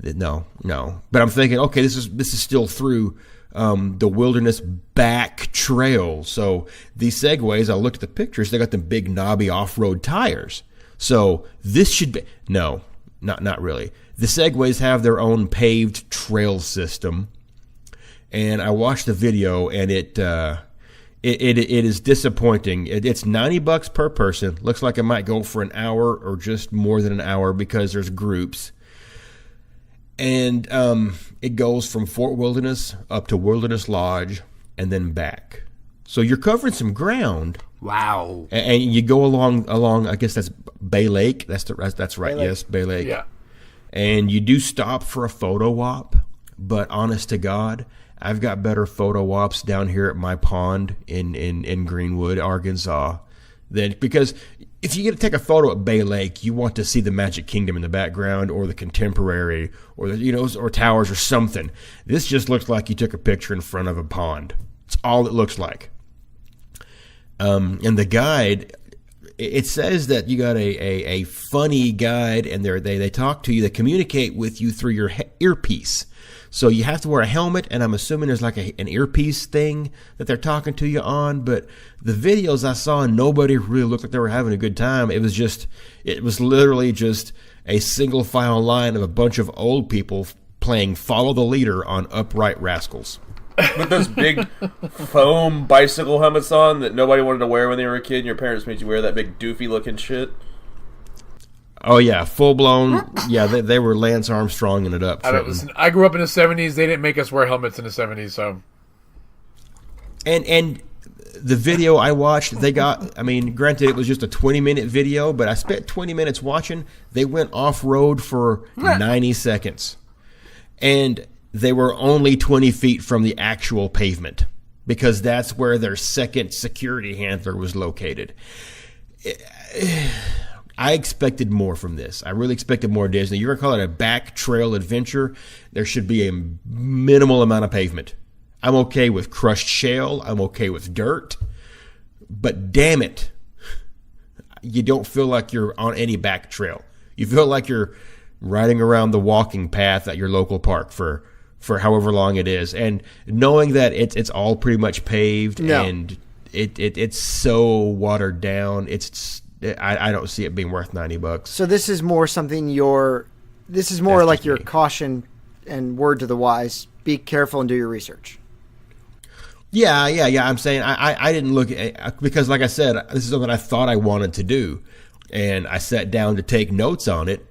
No. But I'm thinking, okay, this is still through the Wilderness Back Trail. So these Segways, I looked at the pictures, they got them big knobby off-road tires. So this should be... No, not really. The Segways have their own paved trail system. And I watched the video, and it is disappointing. It's $90 per person. Looks like it might go for an hour or just more than an hour because there's groups. And it goes from Fort Wilderness up to Wilderness Lodge and then back. So you're covering some ground. Wow. And you go along. I guess that's Bay Lake. That's right. Yes, Bay Lake. Yeah. And you do stop for a photo op, but honest to God, I've got better photo ops down here at my pond in Greenwood, Arkansas. Because if you get to take a photo at Bay Lake, you want to see the Magic Kingdom in the background, or the Contemporary, or or towers or something. This just looks like you took a picture in front of a pond. It's all it looks like. And the guide, it says that you got a funny guide, and they talk to you, they communicate with you through your earpiece. So you have to wear a helmet, and I'm assuming there's like an earpiece thing that they're talking to you on. But the videos I saw, nobody really looked like they were having a good time. It was literally just a single file line of a bunch of old people playing Follow the Leader on Upright Rascals. With those big foam bicycle helmets on that nobody wanted to wear when they were a kid, and your parents made you wear that big doofy looking shit. Oh yeah, full blown. Yeah, they were Lance Armstronging it up. Listen, I grew up in the 70s. They didn't make us wear helmets in the 70s, so. And the video I watched, they got. I mean, granted, it was just a 20-minute video, but I spent 20 minutes watching. They went off road for 90 seconds, and they were only 20 feet from the actual pavement because that's where their second security handler was located. I expected more from this. I really expected more Disney. You're going to call it a back trail adventure. There should be a minimal amount of pavement. I'm okay with crushed shale. I'm okay with dirt. But damn it, you don't feel like you're on any back trail. You feel like you're riding around the walking path at your local park for however long it is. And knowing that it's all pretty much paved and it's so watered down, I don't see it being worth $90. So this is more something this is more like your caution and word to the wise. Be careful and do your research. Yeah. I'm saying I didn't look at, because like I said, this is something I thought I wanted to do, and I sat down to take notes on it,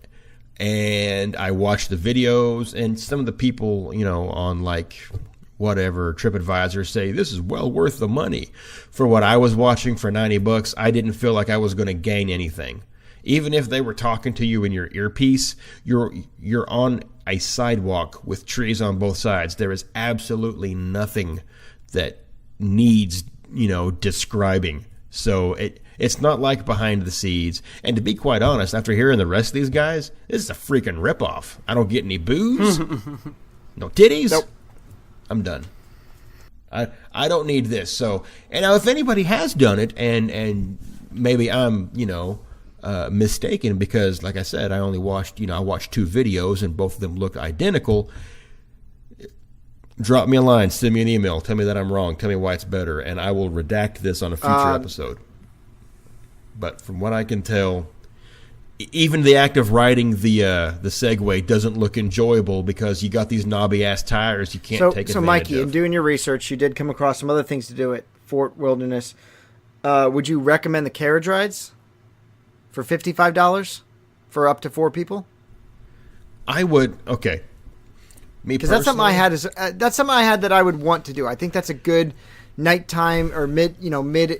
and I watched the videos, and some of the people, on like whatever TripAdvisor say this is well worth the money. For what I was watching for $90, I didn't feel like I was going to gain anything. Even if they were talking to you in your earpiece, you're on a sidewalk with trees on both sides. There is absolutely nothing that needs, describing. So it's not like Behind the Scenes. And to be quite honest, after hearing the rest of these guys, this is a freaking ripoff. I don't get any booze, no titties. Nope. I'm done. I don't need this. So, and now if anybody has done it, and maybe I'm mistaken, because like I said, I only watched I watched 2 videos and both of them looked identical. Drop me a line, send me an email, tell me that I'm wrong, tell me why it's better, and I will redact this on a future episode. But from what I can tell, even the act of riding the Segway doesn't look enjoyable because you got these knobby ass tires you can't take advantage of. So Mikey, in doing your research, you did come across some other things to do at Fort Wilderness. Would you recommend the carriage rides for $55 for up to 4 people? I would. Okay. Because that's something I had. That's something I had that I would want to do. I think that's a good nighttime or mid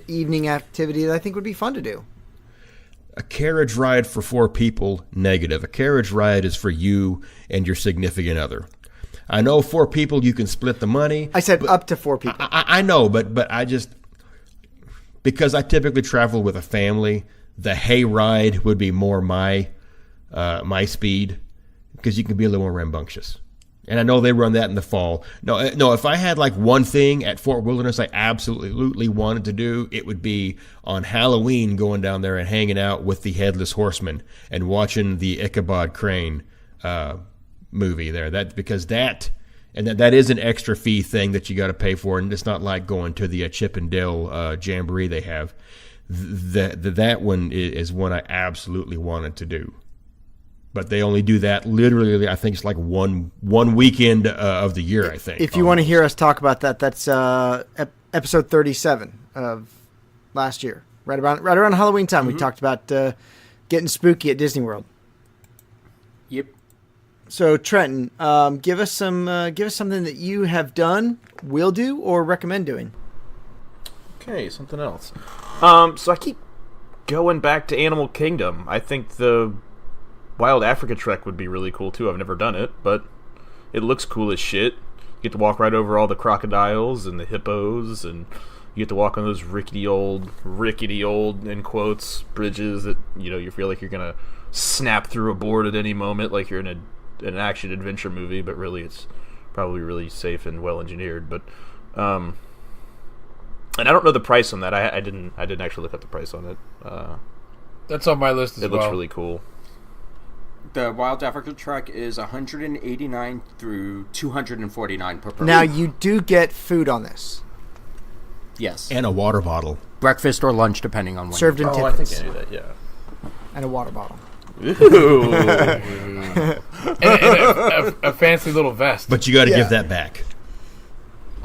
evening activity that I think would be fun to do. A carriage ride for 4 people, negative. A carriage ride is for you and your significant other. I know 4 people, you can split the money. I said up to 4 people. I know, but I just, because I typically travel with a family, the hay ride would be more my speed, because you can be a little more rambunctious. And I know they run that in the fall. No, if I had like one thing at Fort Wilderness I absolutely wanted to do, it would be on Halloween going down there and hanging out with the Headless Horseman and watching the Ichabod Crane movie there. Because that is an extra fee thing that you got to pay for, and it's not like going to the Chip and Dale Jamboree they have. That one is one I absolutely wanted to do. But they only do that literally, I think it's like one weekend of the year, I think. If you want to hear us talk about that, that's episode 37 of last year. Right around Halloween time, we talked about getting spooky at Disney World. Yep. So Trenton, give us something that you have done, will do, or recommend doing. Okay, something else. So I keep going back to Animal Kingdom. I think the Wild Africa Trek would be really cool too. I've never done it, but it looks cool as shit. You get to walk right over all the crocodiles and the hippos, and you get to walk on those rickety old in quotes bridges that you feel like you're gonna snap through a board at any moment, like you're in an action adventure movie, but really it's probably really safe and well engineered. But And I don't know the price on that. I didn't actually look up the price on it. That's on my list as well. It looks really cool. The Wild Africa Trek is $189 through $249 per person. Now, you do get food on this. Yes. And a water bottle. Breakfast or lunch, depending on when. Served in I tippets. think I knew that, yeah. And a water bottle. Ooh. and a fancy little vest. But you got to give that back.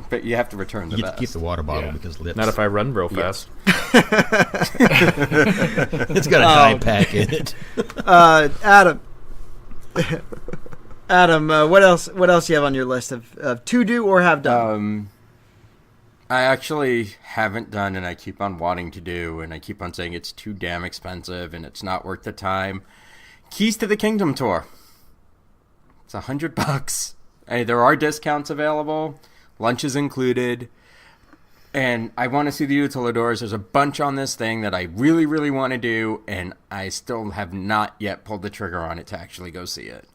But you have to return the You get vest. to keep the water bottle because lips. Not if I run real fast. It's got a dye pack in it. Adam, what else you have on your list of to do or have done? I actually haven't done, and I keep on wanting to do, and I keep on saying it's too damn expensive and it's not worth the time. Keys to the Kingdom tour. It's $100. Hey, there are discounts available. Lunch is included. And I want to see the Utilidors. There's a bunch on this thing that I really, really want to do, and I still have not yet pulled the trigger on it to actually go see it.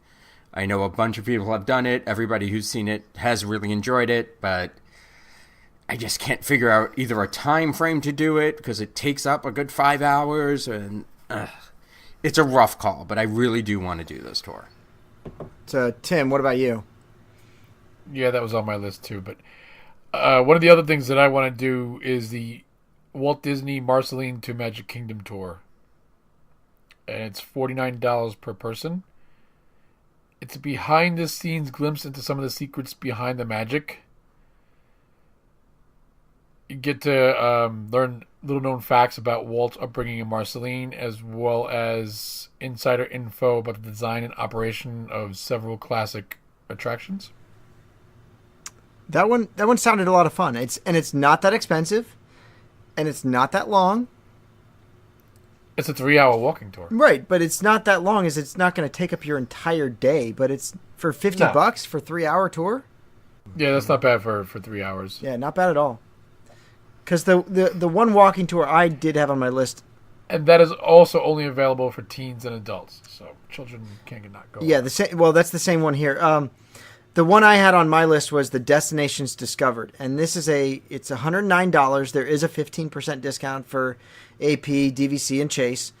I know a bunch of people have done it. Everybody who's seen it has really enjoyed it, but I just can't figure out either a time frame to do it because it takes up a good 5 hours, and it's a rough call, but I really do want to do this tour. So, Tim, what about you? Yeah, that was on my list too, but one of the other things that I want to do is the Walt Disney Marceline to Magic Kingdom tour. And it's $49 per person. It's a behind-the-scenes glimpse into some of the secrets behind the magic. You get to learn little-known facts about Walt's upbringing in Marceline, as well as insider info about the design and operation of several classic attractions. That one sounded a lot of fun. It's not that expensive, and it's not that long. It's a 3-hour walking tour. Right, but it's not that long as it's not going to take up your entire day, but it's for $50 for a 3-hour tour? Yeah, that's not bad for 3 hours. Yeah, not bad at all. Because the one walking tour I did have on my list. And that is also only available for teens and adults, so children can't not go. Yeah, that's the same one here. The one I had on my list was the Destinations Discovered, and this is it's $109. There is a 15% discount for AP, DVC, and Chase.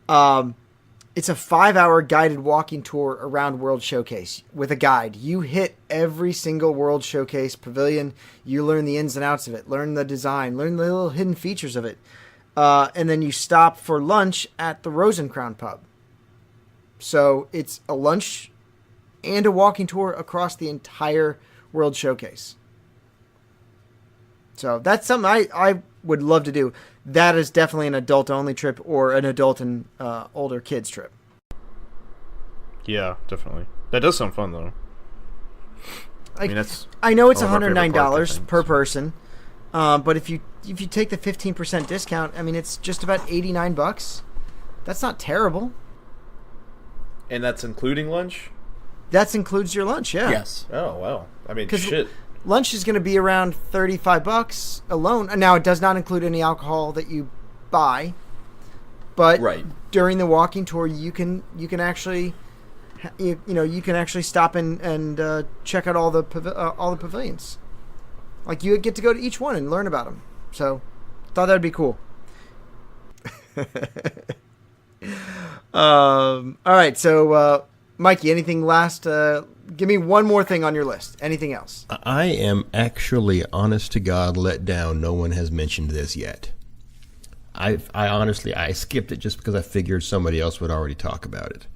It's a 5-hour guided walking tour around World Showcase with a guide. You hit every single World Showcase pavilion. You learn the ins and outs of it, learn the design, learn the little hidden features of it. And then you stop for lunch at the Rosencrown pub. So it's a lunch and a walking tour across the entire World Showcase. So that's something I would love to do. That is definitely an adult-only trip or an adult and older kids trip. Yeah, definitely. That does sound fun, though. I know it's $109 per so. person, but if you take the 15% discount, I mean, it's just about $89. That's not terrible. And that's including lunch? That includes your lunch, yeah. Yes. Oh, wow. I mean, shit. Lunch is going to be around $35 alone. Now, it does not include any alcohol that you buy, but during the walking tour, you can actually, you can actually stop and check out all the pavilions. Like, you get to go to each one and learn about them. So, thought that'd be cool. All right, so Mikey, anything last? Give me one more thing on your list. Anything else? I am actually, honest to God, let down. No one has mentioned this yet. I honestly skipped it just because I figured somebody else would already talk about it.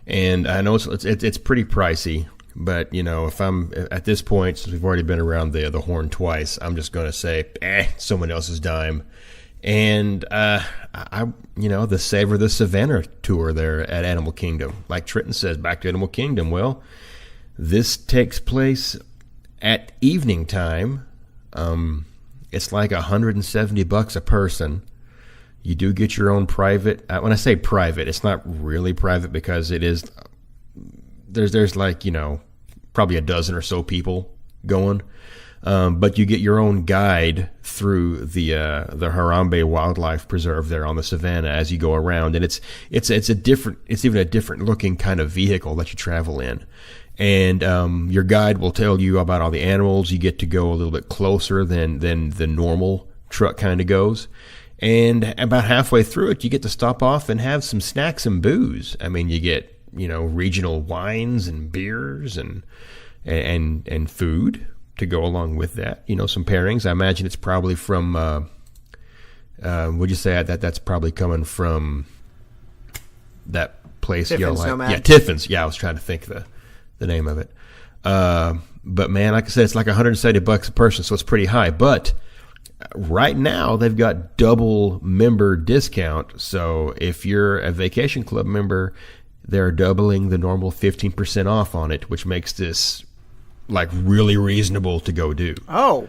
And I know it's pretty pricey, but if I'm at this point, since we've already been around the horn twice, I'm just going to say, someone else's dime. And the Savor the Savannah tour there at Animal Kingdom, like Trenton says, back to Animal Kingdom. Well, this takes place at evening time. It's like $170 a person. You do get your own private. When I say private, it's not really private because it is. There's like probably a dozen or so people going. But you get your own guide through the Harambe Wildlife Preserve there on the Savannah as you go around, and it's even a different looking kind of vehicle that you travel in, And your guide will tell you about all the animals. You get to go a little bit closer than the normal truck kind of goes. And about halfway through it, you get to stop off and have some snacks and booze. I mean, you get, regional wines and beers and food to go along with that. Some pairings. I imagine it's probably from, would you say that's probably coming from that place? Tiffin's Nomad. Yeah, Tiffin's. Yeah, I was trying to think the name of it. But man, like I said, it's like $170 a person, so it's pretty high. But right now they've got double member discount. So if you're a Vacation Club member, they're doubling the normal 15% off on it, which makes this like really reasonable to go do. Oh.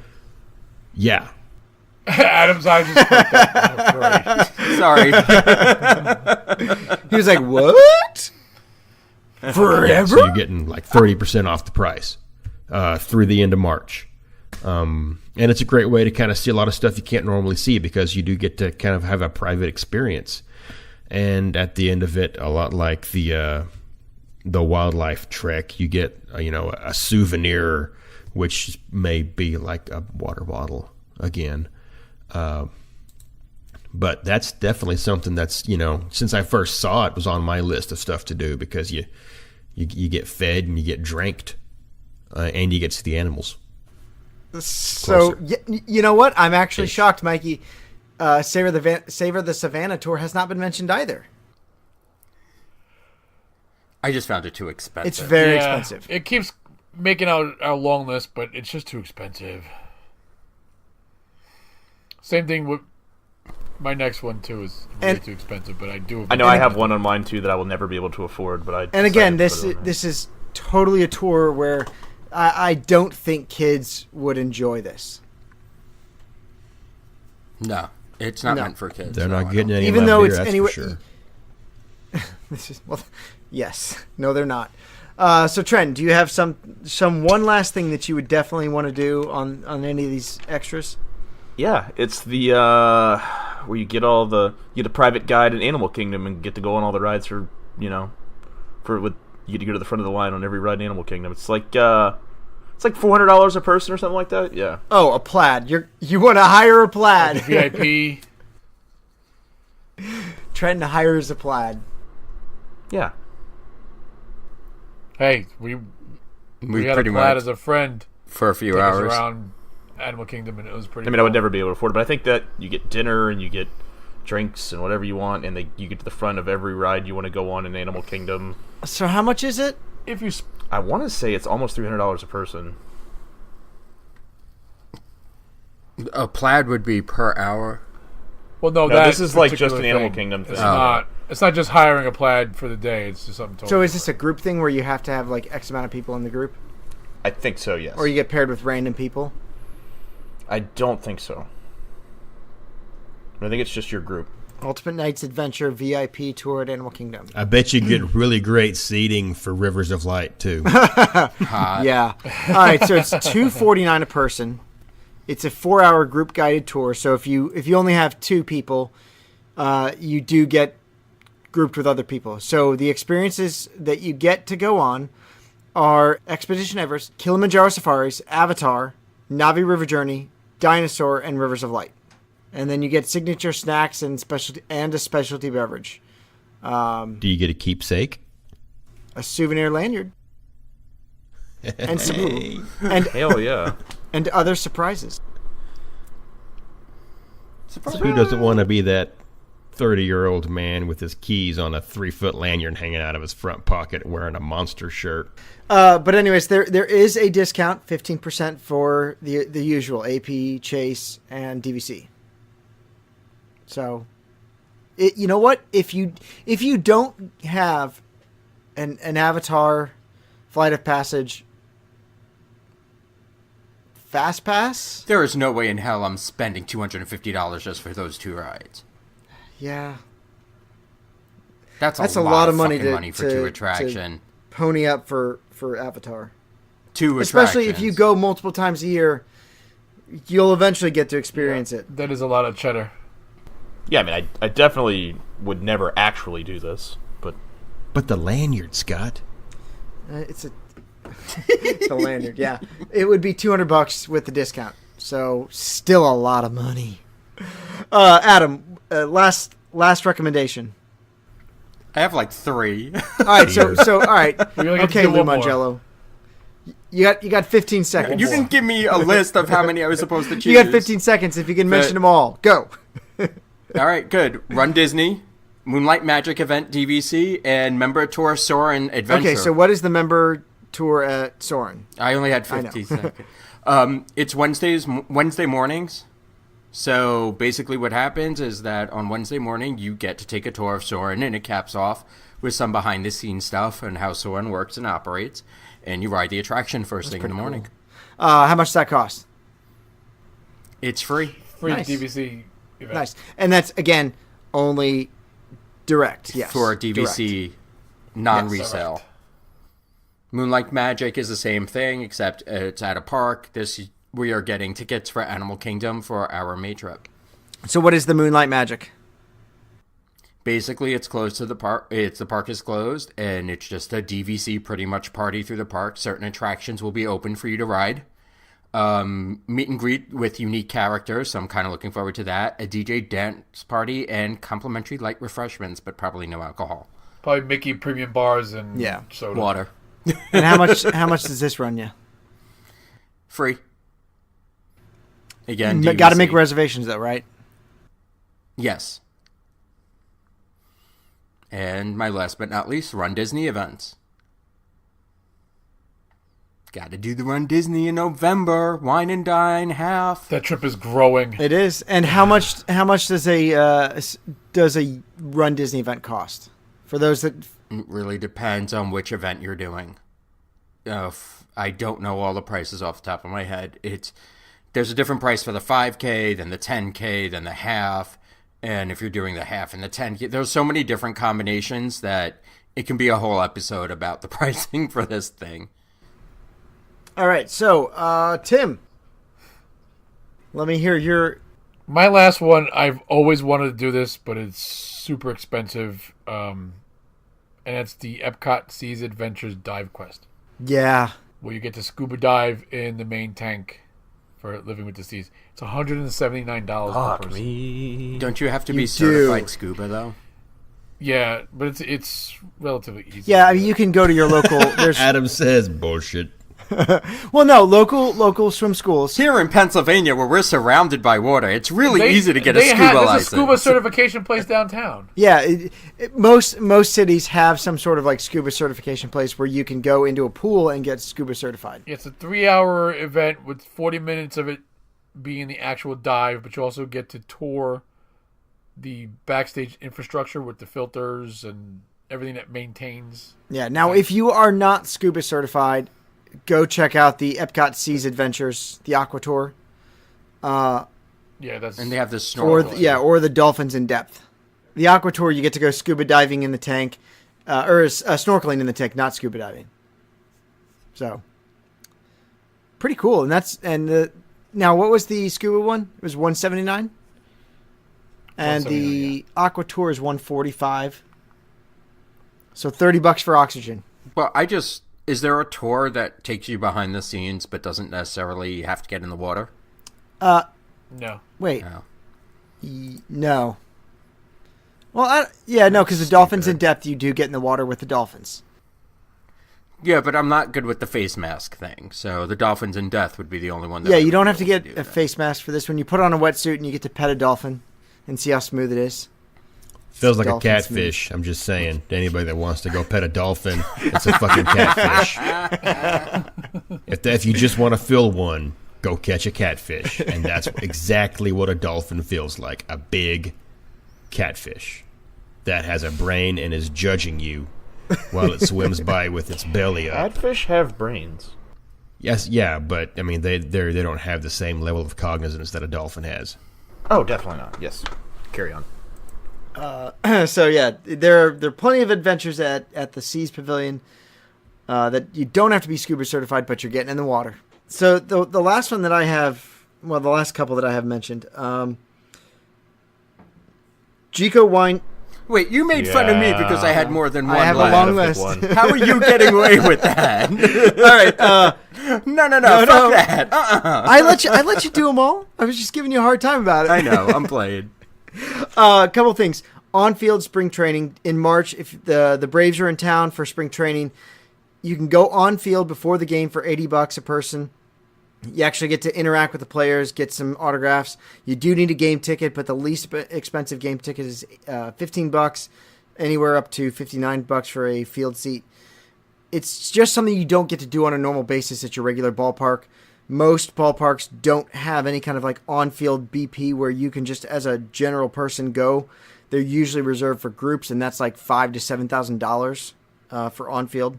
Yeah. Adam's eyes just perked up. Oh, great. Sorry. He was like, what? Forever? Yeah, so you're getting like 30% off the price through the end of March. And it's a great way to kind of see a lot of stuff you can't normally see because you do get to kind of have a private experience. And at the end of it, a lot like the wildlife trek, you get a souvenir, which may be like a water bottle again. But that's definitely something that's, since I first saw it, was on my list of stuff to do because you get fed and you get dranked and you get to see the animals. So, you know what? I'm actually shocked, Mikey. Savor the Savannah tour has not been mentioned either. I just found it too expensive. It's very expensive. It keeps making our long list, but it's just too expensive. Same thing with my next one too is really too expensive, but I do. I know I have one on mine too that I will never be able to afford, but I. And again, this is totally a tour where I don't think kids would enjoy this. No, it's not meant for kids. They're not getting any. Even though beer, it's that's anyway. for sure. Yes. No, they're not. So Trent, do you have some one last thing that you would definitely want to do on any of these extras? Yeah, it's the where you get a private guide in Animal Kingdom and get to go on all the rides you get to go to the front of the line on every ride in Animal Kingdom. It's like $400 a person or something like that. Yeah. Oh, a plaid. You want to hire a plaid? Like VIP. Trent hires a plaid. Yeah. Hey, we had a plaid as a friend for a few take us hours around Animal Kingdom, and it was pretty. I mean, cool. I would never be able to afford it, but I think that you get dinner and you get drinks and whatever you want, and you get to the front of every ride you want to go on in Animal Kingdom. So how much is it? I want to say it's almost $300 a person. A plaid would be per hour. Well, no, this is like just an particular Animal thing. Kingdom thing. It's not just hiring a plaid for the day. It's just something totally. So is this a group thing where you have to have like X amount of people in the group? I think so, yes. Or you get paired with random people? I don't think so. I think it's just your group. Ultimate Nights Adventure VIP tour at Animal Kingdom. I bet you get really great seating for Rivers of Light too. Yeah. All right, so it's $249 a person. It's a 4-hour group guided tour. So if you only have 2 people, you do get grouped with other people. So the experiences that you get to go on are Expedition Everest, Kilimanjaro Safaris, Avatar, Navi River Journey, Dinosaur, and Rivers of Light. And then you get signature snacks and a specialty beverage. Do you get a keepsake? A souvenir lanyard. And some and hell yeah. And other surprises. Who doesn't want to be that 30-year-old man with his keys on a 3-foot lanyard hanging out of his front pocket wearing a monster shirt? But anyways, there is a discount, 15% for the usual AP, Chase, and DVC. So, you know what? If you don't have an Avatar, Flight of Passage, Fast Pass, there is no way in hell I'm spending $250 just for those 2 rides. Yeah, that's a lot of money for 2 attractions. Pony up for Avatar. 2 especially if you go multiple times a year, you'll eventually get to experience it. That is a lot of cheddar. Yeah, I mean, I definitely would never actually do this, but the lanyard, Scott. It's The lanyard, yeah. It would be $200 with the discount. So still a lot of money. Adam, last recommendation. I have like 3. All right, so all right. We only get to Okay, do Lou one more. Mangello. You got 15 seconds. You can give me a list of how many I was supposed to choose. You got 15 seconds if you can mention them all. Go. All right, good. Run Disney, Moonlight Magic Event DVC, and Member Tour Soarin' Adventure. Okay, so what is the member tour at Soarin'? I only had 50 seconds. It's Wednesday mornings. So basically what happens is that on Wednesday morning, you get to take a tour of Soarin', and it caps off with some behind-the-scenes stuff and how Soarin' works and operates. And you ride the attraction first thing in the morning. Cool. How much does that cost? It's free. Free Nice. DVC event. Nice. And that's, again, direct. Yes. For DVC direct. non-resale. Yes, Moonlight Magic is the same thing, except it's at a park. We are getting tickets for Animal Kingdom for our May trip. So what is the Moonlight Magic? Basically, it's closed to the park. The park is closed, and it's just a DVC pretty much party through the park. Certain attractions will be open for you to ride. Meet and greet with unique characters, so I'm kind of looking forward to that. A DJ dance party and complimentary light refreshments, but probably no alcohol. Probably Mickey premium bars and Yeah. soda. Water. And how much does this run you? Free. Again, Got to DVC. make reservations though, right? Yes. And my last but not least, Run Disney events. Got to do the Run Disney in November. Wine and Dine half. That trip is growing. It is. And how much does a Run Disney event cost? For those that It really depends on which event you're doing. I don't know all the prices off the top of my head. There's a different price for the 5K, then the 10K, then the half. And if you're doing the half and the 10K, there's so many different combinations that it can be a whole episode about the pricing for this thing. All right, so Tim, let me hear your. My last one, I've always wanted to do this, but it's super expensive. And it's the Epcot Seas Adventures Dive Quest, Yeah, where you get to scuba dive in the main tank for Living with the Seas. It's $179 per person. Don't you have to You be do. certified scuba, though? Yeah, but it's relatively easy. yeah. I mean, you can go to your local. There's Adam says bullshit. well, no, local swim schools. Here in Pennsylvania, where we're surrounded by water, it's really easy to get a There's scuba a license. scuba certification place downtown. Yeah, most cities have some sort of like scuba certification place where you can go into a pool and get scuba certified. It's a 3-hour event with 40 minutes of it being the actual dive, but you also get to tour the backstage infrastructure with the filters and everything that maintains. Yeah. Now, if you are not scuba certified, go check out the Epcot Seas Adventures, the Aqua Tour. Yeah, that's And they have this snorkel. Or the Dolphins in Depth. The Aqua Tour, you get to go scuba diving in the tank, or snorkeling in the tank, not scuba diving. So, pretty cool. And now what was the scuba one? It was $179, and the Aqua Tour is $145. So $30 for oxygen. Well, is there a tour that takes you behind the scenes but doesn't necessarily have to get in the water? no. Wait. No. No. Well, no, because the Dolphins in Depth, you do get in the water with the dolphins. Yeah, but I'm not good with the face mask thing. So the Dolphins in Death would be the only one that Yeah, I you would don't be have to able get do a that. face mask for this one. You put on a wetsuit and you get to pet a dolphin and see how smooth it is. Feels like a Dolphin catfish. I'm just saying. To anybody that wants to go pet a dolphin, it's a fucking catfish. If you just want to feel one, go catch a catfish. And that's exactly what a dolphin feels like. A big catfish that has a brain and is judging you while it swims by with its belly up. Catfish have brains. Yes, yeah, but I mean they don't have the same level of cognizance that a dolphin has. Oh, definitely not. Yes. Carry on. So yeah, there are plenty of adventures at the Seas Pavilion that you don't have to be scuba certified, but you're getting in the water. So the last one that I have, well, the last couple that I have mentioned, Jico Wine. Wait, you made fun of me because I had more than one I have left. a long list. How are you getting away with that? All right. No, fuck that. I let you do them all. I was just giving you a hard time about it. I know. I'm playing. A couple things. On-field spring training in March. If the Braves are in town for spring training, you can go on-field before the game for $80 a person. You actually get to interact with the players, get some autographs. You do need a game ticket, but the least expensive game ticket is $15, anywhere up to $59 for a field seat. It's just something you don't get to do on a normal basis at your regular ballpark. Most ballparks don't have any kind of like on-field BP where you can just, as a general person, go. They're usually reserved for groups, and that's like $5,000 to $7,000 for on-field.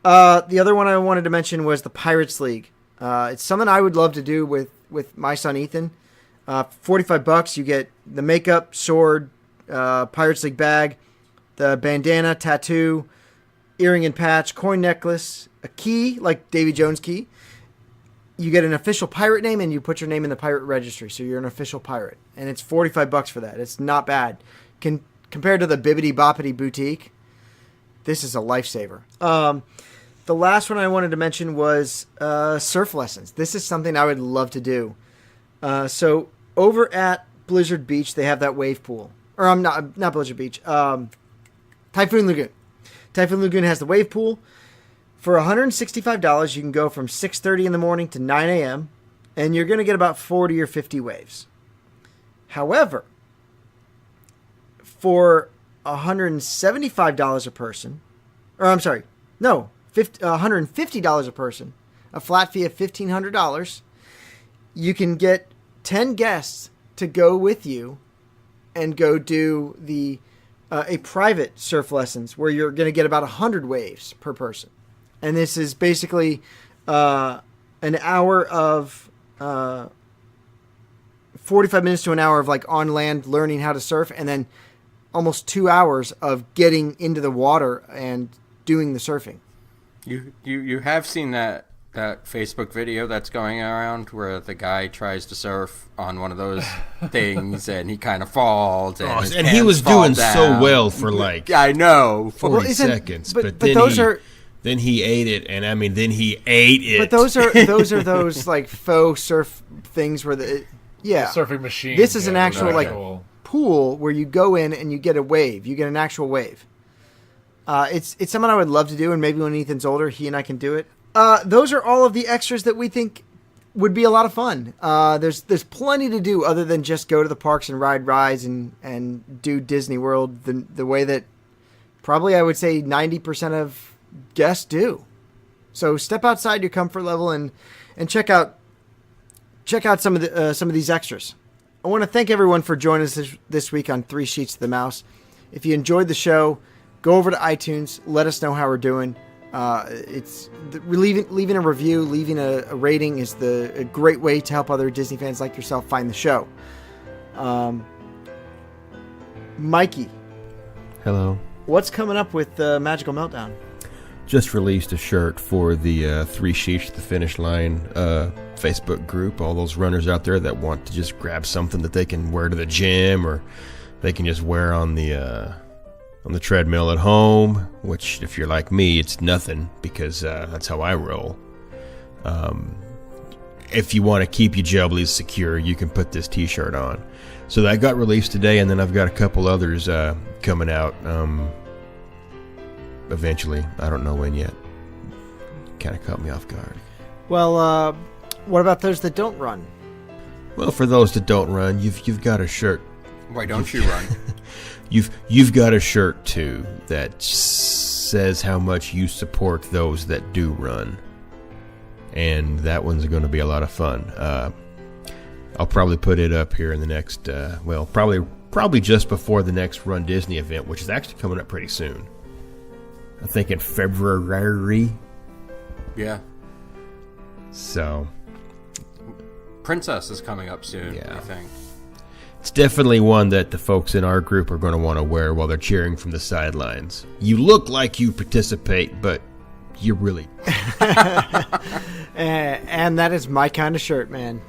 The other one I wanted to mention was the Pirates League. It's something I would love to do with my son Ethan. $45, you get the makeup, sword, Pirates League bag, the bandana, tattoo, earring and patch, coin necklace, a key, like Davy Jones' key. You get an official pirate name, and you put your name in the pirate registry, so you're an official pirate. And it's $45 for that. It's not bad. Compared to the Bibbidi Boppity Boutique, this is a lifesaver. The last one I wanted to mention was surf lessons. This is something I would love to do. So over at Blizzard Beach, they have that wave pool. Or I'm not Blizzard Beach. Typhoon Lagoon. Typhoon Lagoon has the wave pool. For $165, you can go from 6:30 in the morning to 9 a.m., and you're going to get about 40 or 50 waves. However, for $175 a person, or I'm sorry, no, $150 a person, a flat fee of $1,500, you can get 10 guests to go with you and go do the a private surf lessons where you're going to get about 100 waves per person. And this is basically an hour of 45 minutes to an hour of like on land learning how to surf, and then almost 2 hours of getting into the water and doing the surfing. You have seen that Facebook video that's going around where the guy tries to surf on one of those things and he kind of falls and he was doing down. so well for like I know 40 seconds, but then those are. Then he ate it, and I mean, then he ate it. But those are those like faux surf things where the surfing machine. This is an actual like pool where you go in and you get a wave. You get an actual wave. It's something I would love to do, and maybe when Ethan's older, he and I can do it. Those are all of the extras that we think would be a lot of fun. There's plenty to do other than just go to the parks and ride rides and do Disney World the way that probably I would say 90% of guests do. So step outside your comfort level and check out some of these extras. I want to thank everyone for joining us this week on 3 Sheets to the Mouse. If you enjoyed the show, go over to iTunes, let us know how we're doing. Leaving a review, leaving a rating is a great way to help other Disney fans like yourself find the show. Mikey. Hello. What's coming up with Magical Meltdown? Just released a shirt for the 3 Sheets to the Finish Line Facebook group. All those runners out there that want to just grab something that they can wear to the gym, or they can just wear on the treadmill at home. Which, if you're like me, it's nothing, because that's how I roll. If you want to keep your jubblies secure, you can put this T-shirt on. So that got released today, and then I've got a couple others coming out. Eventually, I don't know when yet. Kind of caught me off guard. Well, what about those that don't run? Well, for those that don't run, you've got a shirt. Why don't you run? You've got a shirt too that says how much you support those that do run, and that one's going to be a lot of fun. I'll probably put it up here in the next. Probably just before the next Run Disney event, which is actually coming up pretty soon. I think in February. Yeah. So. Princess is coming up soon, yeah. I think. It's definitely one that the folks in our group are going to want to wear while they're cheering from the sidelines. You look like you participate, but you really and that is my kind of shirt, man.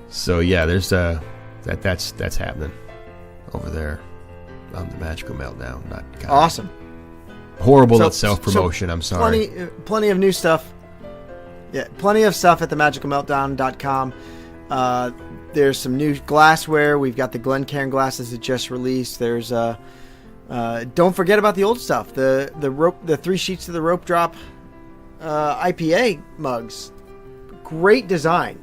So yeah, there's that's happening. over there on the magicalmeltdown.com. Awesome. Horrible at self-promotion. I'm sorry. Plenty of new stuff. Yeah, plenty of stuff at the magicalmeltdown.com. There's some new glassware. We've got the Glencairn glasses that just released. There's don't forget about the old stuff. The 3 sheets of the rope drop IPA mugs. Great design.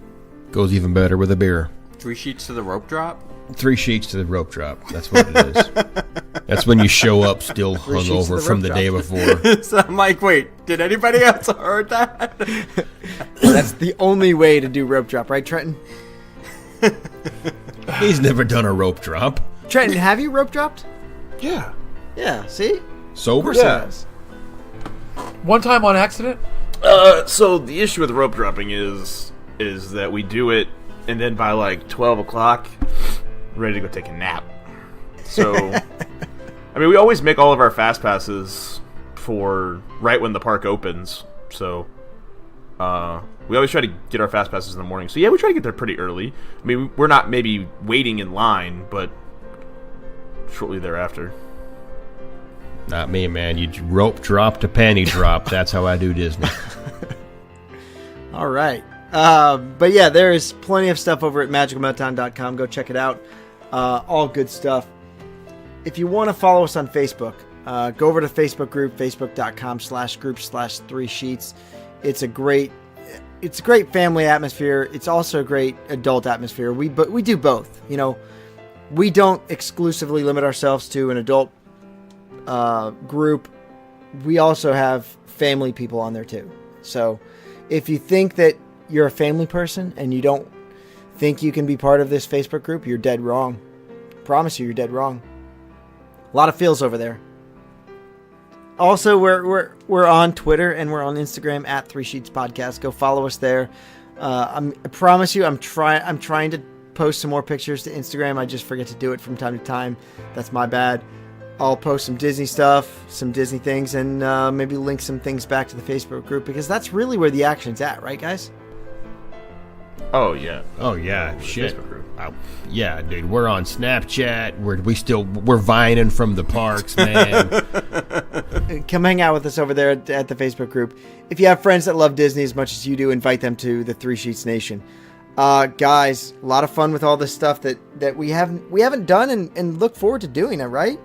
Goes even better with a beer. 3 sheets to the rope drop? 3 sheets to the rope drop. That's what it is. That's when you show up still hungover from the day before. So I'm like, wait, did anybody else heard that? That's the only way to do rope drop, right, Trenton? He's never done a rope drop. Trenton, have you rope dropped? Yeah. Yeah, see? Sober? Yeah. One time on accident. So the issue with rope dropping is that we do it, and then by like 12 o'clock, we're ready to go take a nap. So, I mean, we always make all of our fast passes for right when the park opens. So, we always try to get our fast passes in the morning. So yeah, we try to get there pretty early. I mean, we're not maybe waiting in line, but shortly thereafter. Not me, man. You rope drop to panty drop. That's how I do Disney. All right. But yeah, there is plenty of stuff over at magicalmeltdown.com. Go check it out. All good stuff. If you want to follow us on Facebook, go over to the Facebook group, facebook.com/group/3sheets. It's a great family atmosphere. It's also a great adult atmosphere. We do both. You know, we don't exclusively limit ourselves to an adult group. We also have family people on there too. So if you think that you're a family person and you don't think you can be part of this Facebook group, you're dead wrong. Promise you're dead wrong. A lot of feels over there. Also, we're on Twitter and we're on Instagram at 3 Sheets Podcast. Go follow us there. I promise you, I'm trying to post some more pictures to Instagram. I just forget to do it from time to time. That's my bad. I'll post some Disney stuff, some Disney things, and maybe link some things back to the Facebook group, because that's really where the action's at, right, guys? Oh yeah. Oh yeah. Shit. Facebook group. Yeah, dude. We're on Snapchat. We're vining from the parks, man. Come hang out with us over there at the Facebook group. If you have friends that love Disney as much as you do, invite them to the 3 Sheets Nation. Guys, a lot of fun with all this stuff that we haven't done and look forward to doing it, right?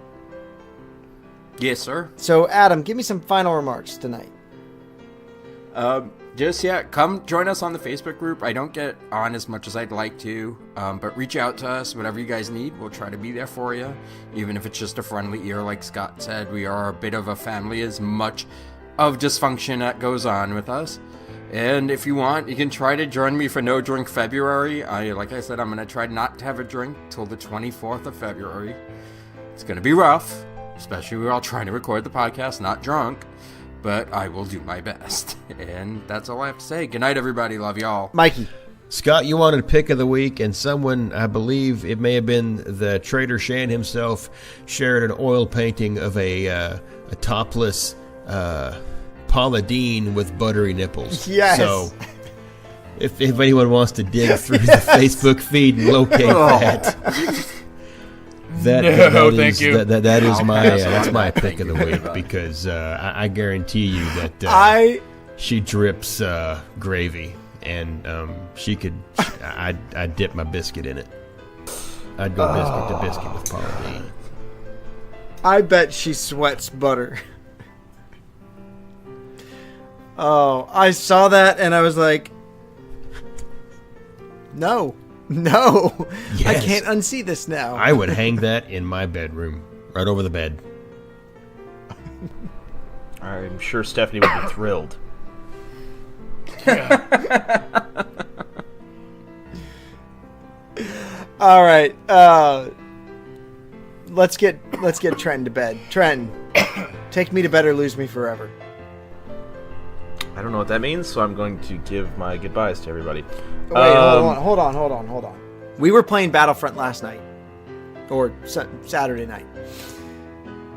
Yes, sir. So, Adam, give me some final remarks tonight. Come join us on the Facebook group. I don't get on as much as I'd like to, but reach out to us, whatever you guys need. We'll try to be there for you, even if it's just a friendly ear, like Scott said. We are a bit of a family, as much of dysfunction that goes on with us. And if you want, you can try to join me for No Drink February. Like I said, I'm going to try not to have a drink till the 24th of February. It's going to be rough, especially we're all trying to record the podcast, not drunk. But I will do my best. And that's all I have to say. Good night, everybody. Love y'all. Mikey. Scott, you wanted pick of the week, and someone, I believe it may have been the Trader Shan himself, shared an oil painting of a topless Paula Deen with buttery nipples. Yes. So if anyone wants to dig through the Facebook feed and locate that. Thank you. That is that's my pick of the week, because I guarantee you that she drips gravy, and I'd dip my biscuit in it. I'd go biscuit to biscuit with Paula Deen. I bet she sweats butter. Oh, I saw that and I was like, no. Yes. I can't unsee this now. I would hang that in my bedroom, right over the bed. I'm sure Stephanie would be thrilled. All right, let's get Trenton to bed. Trenton, take me to bed or lose me forever. I don't know what that means, so I'm going to give my goodbyes to everybody. Wait, hold on. We were playing Battlefront last night, or Saturday night,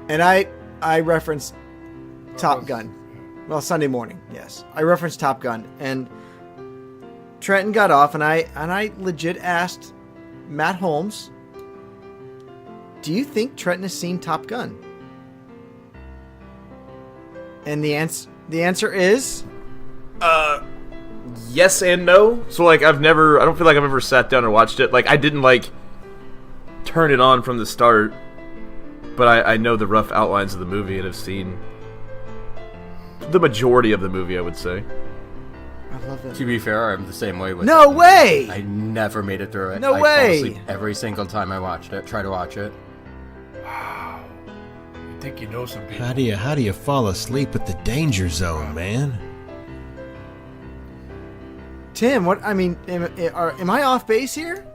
and I referenced Top Gun. Well, Sunday morning, yes. I referenced Top Gun, and Trenton got off, and I legit asked Matt Holmes, do you think Trenton has seen Top Gun? And the answer is Yes and no. So like I don't feel like I've ever sat down and watched it. Like I didn't like turn it on from the start, but I know the rough outlines of the movie and have seen the majority of the movie, I would say. I love that. To be fair, I'm the same way with No it. way! I never made it through it. No I way! Fall asleep every single time I watched it. Try to watch it. Wow. You think you know some people. How do you fall asleep at the danger zone, man? Tim, am I off base here?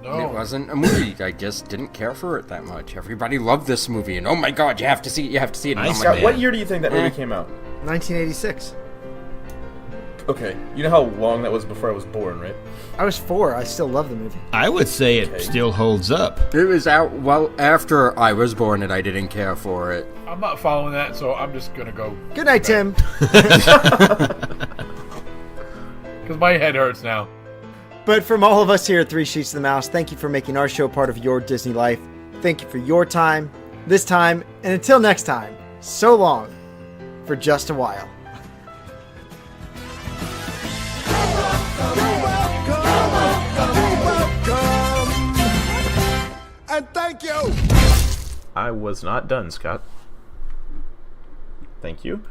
No. It wasn't a movie. I just didn't care for it that much. Everybody loved this movie, and oh my god, you have to see it. You have to see it. And I'm Scott, like, what year do you think that movie came out? 1986. Okay, you know how long that was before I was born, right? I was 4. I still love the movie. I would say it still holds up. It was out well after I was born, and I didn't care for it. I'm not following that, so I'm just gonna go. Good night, Tim. Because my head hurts now. But from all of us here at Three Sheets to the Mouse, thank you for making our show part of your Disney life. Thank you for your time, this time, and until next time, so long for just a while. And thank you. I was not done, Scott. Thank you.